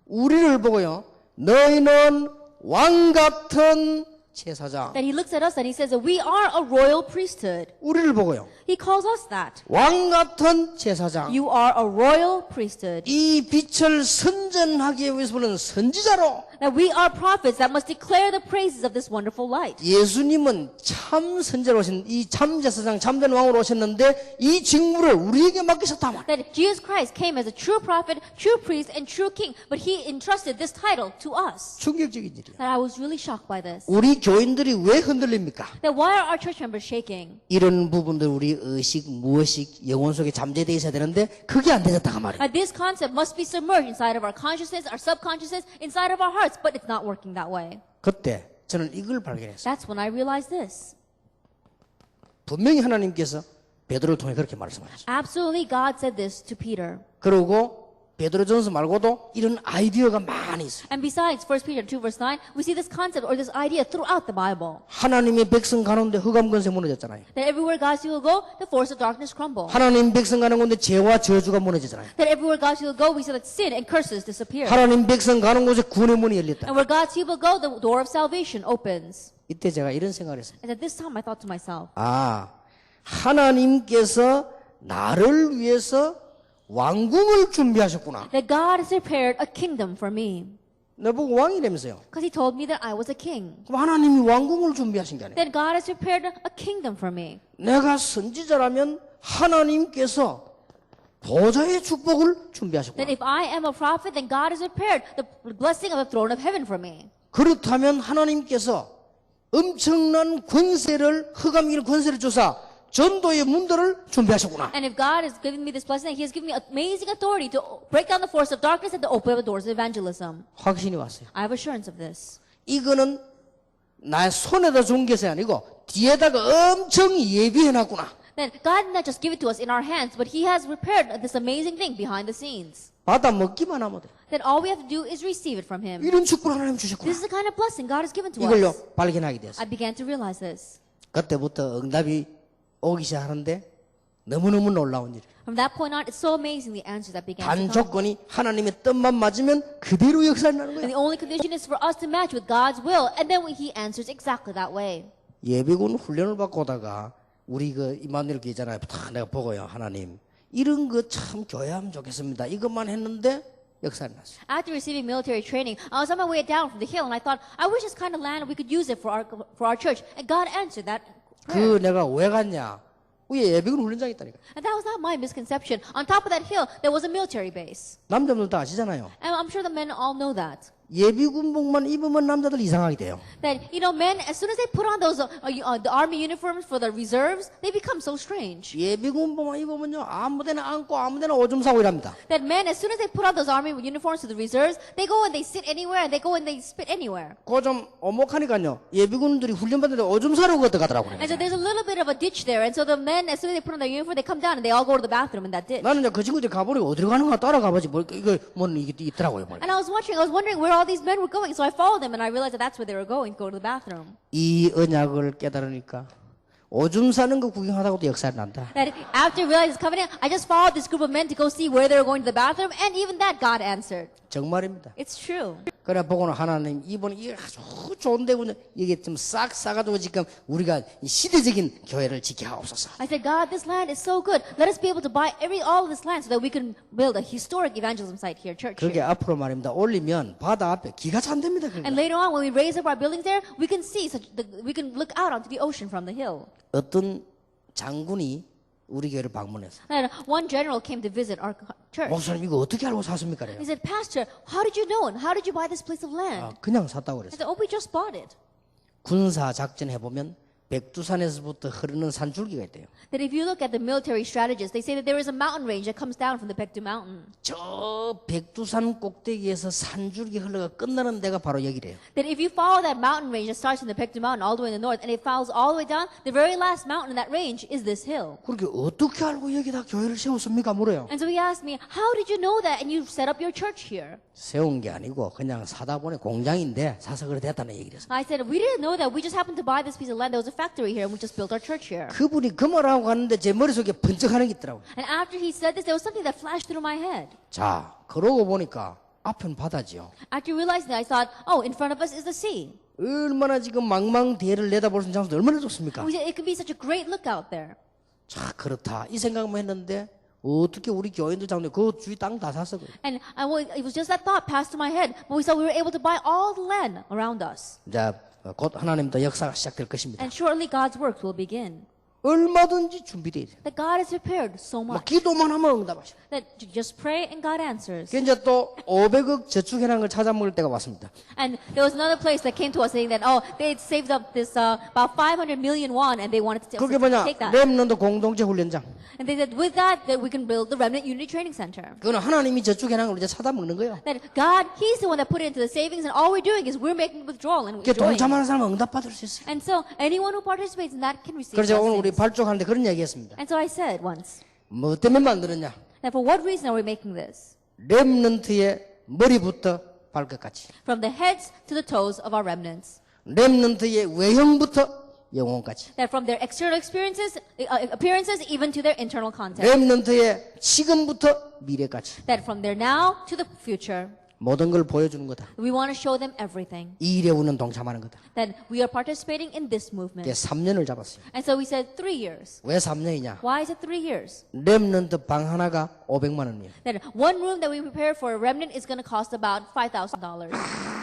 A: 우리를 보고요, 너희는 왕 같은 제사장.
B: That he looks at us and he says that we are a royal priesthood.
A: 우리를 보고요,
B: He calls us that.
A: 왕 같은 제사장.
B: You are a royal priesthood.
A: 이 빛을 선전하기 위해서 부르는 선지자로.
B: That we are prophets that must declare the praises of this wonderful light.
A: 예수님은 참 선지자로 오신 이 참 제사장, 참된 왕으로 오셨는데 이 직무를 우리에게 맡기셨다 말.
B: That Jesus Christ came as a true prophet, true priest, and true king. But he entrusted this title to us.
A: 충격적인 일이에요.
B: That I was really shocked by this.
A: 우리 교인들이 왜 흔들립니까?
B: That why are our church members shaking?
A: 이런 부분들 우리 의식, 무의식, 영혼 속에 잠재되어 있어야 되는데 그게 안 되졌다가 말이에요.
B: That this concept must be submerged inside of our consciousness, our subconsciousness, inside of our hearts. But it's not working that way.
A: 그때 저는 이걸 발견했어요.
B: That's when I realized this.
A: 분명히 하나님께서 베드로를 통해 그렇게 말씀하셨어요.
B: Absolutely, God said this to Peter.
A: 그리고 베드로전서 말고도 이런 아이디어가 많이 있어요.
B: And besides, 1 Peter 2 verse 9, we see this concept or this idea throughout the Bible.
A: 하나님의 백성 가운데 흑암 권세 무너졌잖아요.
B: That everywhere God's people go, the force of darkness crumble.
A: 하나님 백성 가는 곳에 죄와 저주가 무너지잖아요.
B: That everywhere God's people go, we see that sin and curses disappear.
A: 하나님 백성 가는 곳에 구원의 문이 열렸다.
B: And where God's people go, the door of salvation opens.
A: 이때 제가 이런 생각을 했어요.
B: And at this time, I thought to myself,
A: 아, 하나님께서 나를 위해서 왕궁을 준비하셨구나.
B: that God has prepared a kingdom for me.
A: 나보고 왕이라면서요.
B: Because he told me that I was a king.
A: 그럼 하나님이 왕궁을 준비하신 게 아니에요.
B: That God has prepared a kingdom for me.
A: 내가 선지자라면 하나님께서 보좌의 축복을 준비하셨구나.
B: That if I am a prophet, then God has prepared the blessing of the throne of heaven for me.
A: 그렇다면 하나님께서 엄청난 권세를 흑암일 권세를 주사 전도의 문들을 준비하셨구나.
B: And if God has given me this blessing, he has given me amazing authority to break down the force of darkness and to open up the doors of evangelism.
A: 확신이 왔어요.
B: I have assurance of this.
A: 이거는 나의 손에다 준 것이 아니고 뒤에다가 엄청 예비해놨구나.
B: That God did not just give it to us in our hands, but he has prepared this amazing thing behind the scenes.
A: 받아 먹기만 하면 돼.
B: That all we have to do is receive it from him.
A: 이런 축복을 하나님 주셨구나.
B: This is the kind of blessing God has given to
A: 이걸요
B: us.
A: 발견하게 됐어요.
B: I began to realize this.
A: 그때부터 응답이 오기 시작하는데 너무너무 놀라운 일이에요.
B: From that point on, it's so amazing the answers that began
A: 단
B: to come.
A: 조건이 하나님의 뜻만 맞으면 그대로 역사를 나는
B: And
A: 거예요.
B: the only condition is for us to match with God's will, and then he answers exactly that way.
A: 예비군 훈련을 받고 오다가 우리 그 이만일 교회잖아요. 다 내가 보고요. 하나님 이런 거 참 교회하면 좋겠습니다. 이것만 했는데 역사를 났어요.
B: After receiving military training, I was on my way down from the hill, and I thought, I wish this kind of land we could use it for our church. And God answered that prayer.
A: 그 내가 왜 갔냐? 위에 예비군 훈련장이 있다니까.
B: And that was not my misconception. On top of that hill, there was a military base.
A: 남자분들 다 아시잖아요.
B: And I'm sure the men all know that.
A: 예비군복만 입으면 남자들 이상하게 돼요.
B: That, men, as soon as they put on those the army uniforms for the reserves, they become so strange.
A: 예비군복만 입으면요 아무데나 앉고 아무데나 오줌 싸고 이랍니다.
B: That men, as soon as they put on those army uniforms to the reserves, they go and they sit anywhere, and they go and they spit anywhere.
A: 그거 좀 오목하니까요 예비군들이 훈련받는데 오줌 싸러 가더라고요.
B: And so there's a little bit of a ditch there, and so the men, as soon as they put on their uniform, they come down and they all go to the bathroom in that ditch.
A: 나는 이제 그 친구들이 가보니까 어디로 가는가 따라가보지 뭐 이거 뭐 이게 있더라고요. 뭐.
B: And I was wondering where all these men were going, so I followed them, and I realized that that's where they were going, to go to the bathroom.
A: 이 언약을 깨달으니까 오줌 싸는 거 구경하다가도 역사를 난다.
B: That after realizing this covenant, I just followed this group of men to go see where they were going to the bathroom, and even that God answered.
A: 정말입니다.
B: It's true.
A: 그래 보고는 하나님 이번 이게 아주 좋은 데군요. 이게 좀 싹 싸가지고 지금 우리가 시대적인 교회를 지켜옵소서.
B: I said, God, this land is so good. Let us be able to buy all of this land so that we can build a historic evangelism site here, church.
A: 그게
B: Here.
A: 앞으로 말입니다. 올리면 바다 앞에 기가 찬답니다.
B: And later on, when we raise up our buildings there, we can we can look out onto the ocean from the hill.
A: 어떤 장군이 우리 교회를 방문해서
B: And one general came to visit our church.
A: 목사님 이거 어떻게 알고 샀습니까? 그래요.
B: He said, Pastor, how did you know? And how did you buy this place of land?
A: 그냥 샀다고
B: I
A: 그랬어요.
B: said, oh, we just bought it.
A: 군사 작전 해보면 백두산에서부터 흐르는 산줄기가 있대요.
B: That if you look at the military strategists, they say that there is a mountain range that comes down from the Baekdu mountain.
A: 저 백두산 꼭대기에서 산줄기 흘러가 끝나는 데가 바로 여기래요.
B: That if you follow that mountain range that starts in the Baekdu mountain all the way in the north, and it follows all the way down, the very last mountain in that range is this hill.
A: 그렇게 어떻게 알고 여기다 교회를 세웠습니까? 물어요.
B: And so he asked me, how did you know that and you set up your church here?
A: 세운 게 아니고 그냥 사다 보니 공장인데 사서 그래 됐다는 얘기를 했어요.
B: I said, we didn't know that. We just happened to buy this piece of land. There was a factory here and we just built our church here.
A: 그분이 그 말하고 갔는데 제 머릿속에 번쩍하는 게 있더라고요.
B: And after he said this, there was something that flashed through my head.
A: 자, 그러고 보니까 앞은 바다지요.
B: After realizing that, I thought, oh, in front of us is the sea.
A: 얼마나 지금 망망대해를 내다볼 수 있는 장소도 얼마나 좋습니까?
B: We said, it could be such a great lookout there.
A: 자, 그렇다. 이 생각만 했는데 어떻게 우리 교인들 장로에 그 주위 땅 다 샀어.
B: And it was just that thought passed through my head. But we saw we were able to buy all the land around us.
A: 자, 곧 하나님도 역사가 시작될 것입니다.
B: And shortly God's works will begin.
A: 얼마든지 준비되어 있어요.
B: That God has prepared so
A: 막
B: much.
A: 기도만 하면 응답하셔.
B: That you just pray and God answers.
A: 이제 또 500억 저축해놓은 걸 찾아먹을 때가 왔습니다.
B: And there was another place that came to us saying that, oh, they had saved up this about 500 million won and they wanted to
A: 그게 뭐냐?
B: take that.
A: 렘넌트 공동체 훈련장.
B: And they said, with that we can build the Remnant Unity Training Center.
A: 그거는 하나님이 저축해놓은 걸 이제 찾아먹는 거예요.
B: That God, He's the one that put it into the savings and all we're doing is we're making withdrawal and
A: 그게
B: enjoying.
A: 동참하는 사람은 응답받을 수 있어요.
B: And so anyone who participates in that can receive
A: 그래서 오늘 우리
B: blessings.
A: 발족하는데 그런 얘기 했습니다.
B: And so I said once,
A: 뭐 때문에 만들었냐?
B: that for what reason are we making this?
A: 렘넌트의 머리부터 발끝까지.
B: From the heads to the toes of our remnants.
A: 렘넌트의 외형부터 영혼까지.
B: That from their external appearances even to their internal content.
A: 렘넌트의 지금부터 미래까지.
B: That from their now to the future.
A: 모든 걸 보여주는 거다.
B: We want to show them everything.
A: 이 일에 우리는 동참하는 거다.
B: That we are participating in this movement.
A: 이게 3년을 잡았어요.
B: And so we said 3 years.
A: 왜 3년이냐?
B: Why is it 3 years?
A: 렘넌트 방 하나가 500만 원이에요.
B: That one room that we prepare for a remnant is going to cost about $5,000.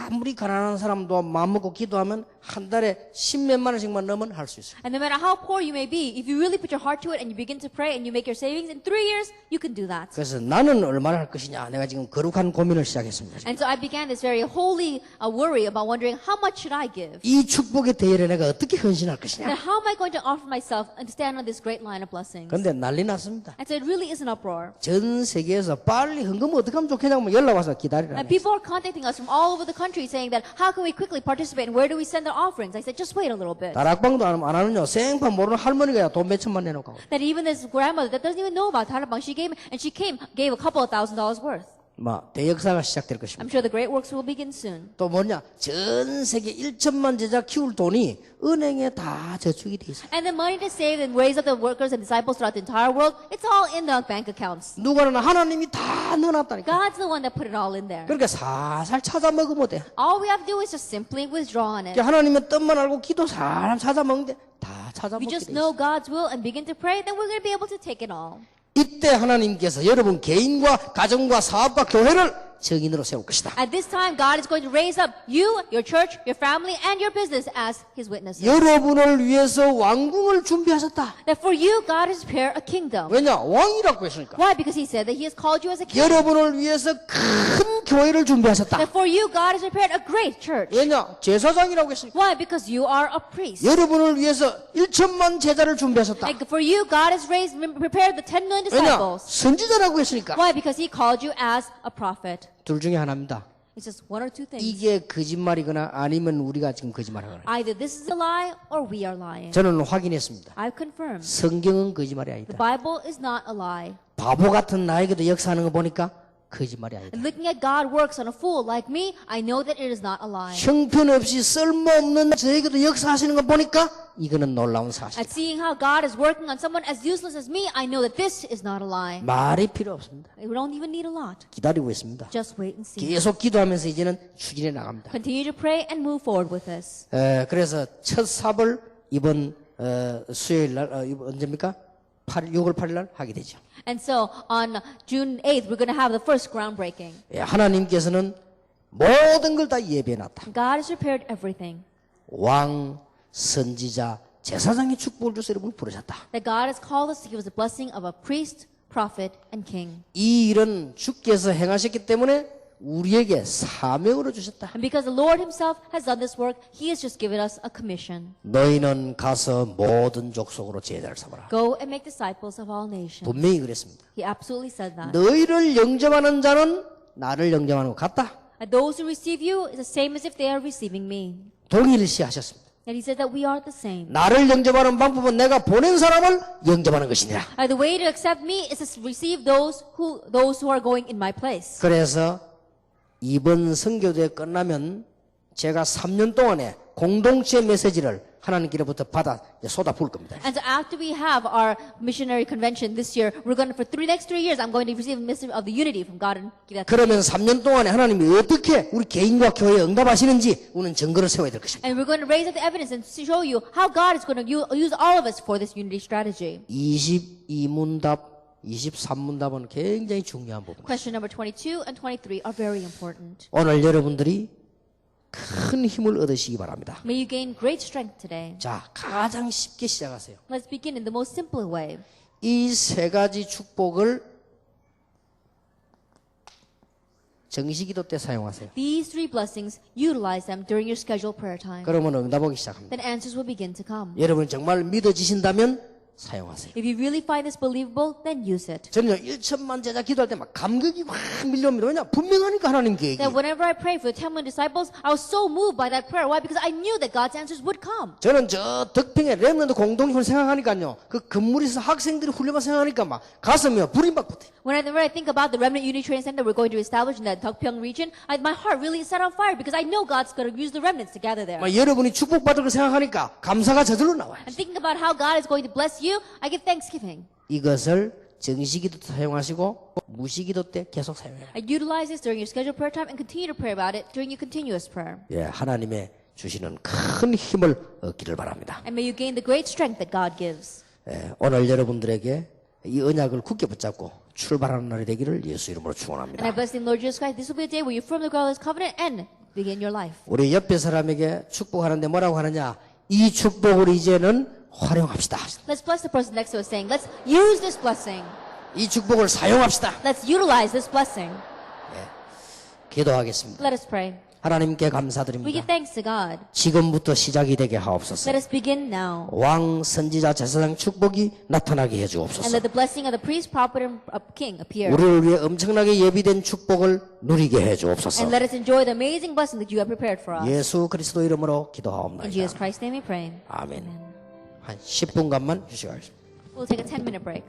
A: 아무리 가난한 사람도 마음먹고 기도하면 한 달에 10몇만 원씩만 넣으면 할 수 있어요.
B: And no matter how poor you may be, if you really put your heart to it and you begin to pray and you make your savings, in 3 years, you can do that.
A: 그래서 나는 얼마나 할 것이냐? 내가 지금 거룩한 고민을 시작했습니다.
B: And so I began this very holy worry about wondering, how much should I give?
A: 이 축복의 대열에 내가 어떻게 헌신할 것이냐?
B: Then how am I going to offer myself and stand on this great line of blessings?
A: 근데 난리 났습니다.
B: And so it really is an uproar.
A: 전 세계에서 빨리 헌금을 어떻게 하면 좋겠냐고 연락 와서 기다리라.
B: And people are contacting us from all over the country saying that, how can we quickly participate and where do we send our offerings? I said, just wait a little bit.
A: 다락방도 안 하는요. 생판 모르는 할머니가 돈 몇천만 내놓고.
B: That even this grandmother that doesn't even know about Tarabang, she gave a couple of $1,000s worth.
A: 막 대역사가 시작될 것입니다.
B: I'm sure the great works will begin soon.
A: 또 뭐냐? 전 세계 1천만 제자 키울 돈이 은행에 다 저축이 돼 있어요.
B: And the money to save and raise up the workers and disciples throughout the entire world, it's all in the bank accounts.
A: 누가는 하나님이 다 넣어놨다니까.
B: God's the one that put it all in there.
A: 그러니까 살살 찾아 먹으면 돼.
B: All we have to do is just simply withdraw on it.
A: 하나님의 뜻만 알고 기도 살살 찾아 먹는데 다 찾아
B: We
A: 먹게
B: just
A: 돼
B: know
A: 있어요.
B: God's will and begin to pray, then we're going to be able to take it all.
A: 이때 하나님께서 여러분 개인과 가정과 사업과 교회를 증인으로 세울 것이다.
B: At this time, God is going to raise up you, your church, your family, and your business as His witnesses.
A: 여러분을 위해서 왕궁을 준비하셨다.
B: That for you, God has prepared a kingdom.
A: 왜냐? 왕이라고 했으니까.
B: Why? Because He said that He has called you as a king.
A: 여러분을 위해서 큰 교회를 준비하셨다.
B: That for you, God has prepared a great church.
A: 왜냐? 제사장이라고 했으니까.
B: Why? Because you are a priest.
A: 여러분을 위해서 1천만 제자를 준비하셨다.
B: And for you, God has prepared the 10 million
A: 왜냐?
B: disciples.
A: 선지자라고 했으니까.
B: Why? Because He called you as a prophet.
A: 둘 중에 하나입니다.
B: It's just one or two things.
A: 이게 거짓말이거나 아니면 우리가 지금 거짓말하거나.
B: Either this is a lie or we are lying.
A: 저는 확인했습니다.
B: I've confirmed.
A: 성경은 거짓말이
B: The
A: 아니다.
B: Bible is not a lie.
A: 바보 같은 나에게도 역사하는 거 보니까 거짓말이 아니다.
B: And looking at God works on a fool like me, I know that it is not a lie.
A: 형편없이 쓸모없는 저에게도 역사하시는 거 보니까 이거는 놀라운 사실.
B: At seeing how God is working on someone as useless as me, I know that this is not a lie.
A: 말이 필요 없습니다.
B: We don't even need a lot.
A: 기다리고 있습니다.
B: Just wait and see.
A: 계속 기도하면서 이제는 추진해 나갑니다.
B: Continue to pray and move forward with this.
A: 그래서 첫 삽을 이번 수요일 날 언제입니까? 6월 8일 날 하게 되죠.
B: And so on June 8th, we're going to have the first groundbreaking.
A: 하나님께서는 모든 걸 다 예비해 놨다.
B: God has prepared everything.
A: 왕, 선지자, 제사장의 축복을 줘서 여러분을 부르셨다.
B: That God has called us to give us the blessing of a priest, prophet, and king.
A: 이 일은 주께서 행하셨기 때문에 우리에게 사명으로 주셨다.
B: And because the Lord Himself has done this work, He has just given us a commission.
A: 너희는 가서 모든 족속으로 제자를 삼아라.
B: Go and make disciples of all nations.
A: 분명히 그랬습니다.
B: He absolutely said that.
A: 너희를 영접하는 자는 나를 영접하는 것 같다.
B: And those who receive you is the same as if they are receiving me.
A: 동일시하셨습니다.
B: And He said that we are the same.
A: 나를 영접하는 방법은 내가 보낸 사람을 영접하는 것이니라.
B: The way to accept me is to receive those who are going in my place.
A: 그래서 이번 선교대 끝나면 제가 3년 동안에 공동체 메시지를 하나님께로부터 받아 쏟아 부을 겁니다.
B: And so after we have our missionary convention this year, we're going to, for next 3 years, I'm going to receive a message of the unity from God and give that.
A: 그러면 3년 동안에 하나님이 어떻게 우리 개인과 교회에 응답하시는지 우리는 증거를 세워야 될 것입니다.
B: And we're going to raise up the evidence and show you how God is going to use all of us for this unity strategy.
A: 22문답 23문답은 굉장히 중요한 부분입니다.
B: Question number 22 and 23 are very important.
A: 오늘 여러분들이 큰 힘을 얻으시기 바랍니다.
B: May you gain great strength today.
A: 자, 가장 쉽게 시작하세요.
B: Let's begin in the most simple way.
A: 이 세 가지 축복을 정시기도 때 사용하세요.
B: These 3 blessings, utilize them during your scheduled prayer time.
A: 그러면 응답 오기 시작합니다.
B: Then answers will begin to come.
A: 여러분 정말 믿어지신다면 사용하세요.
B: If you really find this believable, then use it.
A: 저는요 1천만 제자 기도할 때 막 감격이 확 밀려옵니다. 왜냐? 분명하니까 하나님 계획이.
B: That whenever I prayed for the 10 million disciples, I was so moved by that prayer. Why? Because I knew that God's answers would come.
A: 저는 저 덕평에 렘넌트 공동체를 생각하니까요. 그 건물에서 학생들이 훈련만 생각하니까 막 가슴이요 불이 막 붙어요.
B: Whenever I think about the Remnant Unity Training Center we're going to establish in that Deokpyeong region, my heart really is set on fire because I know God's going to use the remnants to gather there.
A: 막 여러분이 축복받을 걸 생각하니까 감사가 저절로 나와요.
B: And thinking about how God is going to bless you, I give thanksgiving.
A: 이것을 정시기도 때 사용하시고 무시기도 때 계속 사용해요.
B: I utilize this during your scheduled prayer time and continue to pray about it during your continuous prayer.
A: 예, 하나님의 주시는 큰 힘을 얻기를 바랍니다.
B: And may you gain the great strength that God gives.
A: 예, 오늘 여러분들에게 이 언약을 굳게 붙잡고 출발하는 날이 되기를 예수 이름으로
B: And I
A: 축원합니다.
B: bless in Lord Jesus Christ. This will be a day where you firmly grow this covenant and begin your life.
A: 우리 옆에 사람에게 축복하는데 뭐라고 하느냐? 이 축복을 이제는 활용합시다.
B: Let's bless the person next to us saying, let's use this blessing.
A: 이 축복을 사용합시다.
B: Let's utilize this blessing.
A: 기도하겠습니다.
B: Let us pray.
A: 하나님께
B: We
A: 감사드립니다.
B: give thanks to God.
A: 지금부터 시작이 되게 하옵소서.
B: Let us begin now.
A: 왕, 선지자, 제사장 축복이 나타나게
B: And
A: 해주옵소서.
B: let the blessing of the priest, prophet, and king appear.
A: 우리를 위해 엄청나게 예비된 축복을 누리게
B: And
A: 해주옵소서.
B: let us enjoy the amazing blessing that you have prepared for us.
A: 예수 그리스도 이름으로
B: In
A: 기도하옵나이다.
B: Jesus Christ's name we pray.
A: 아멘. 한 10분간만 휴식하겠습니다.
B: We'll take a 10-minute break.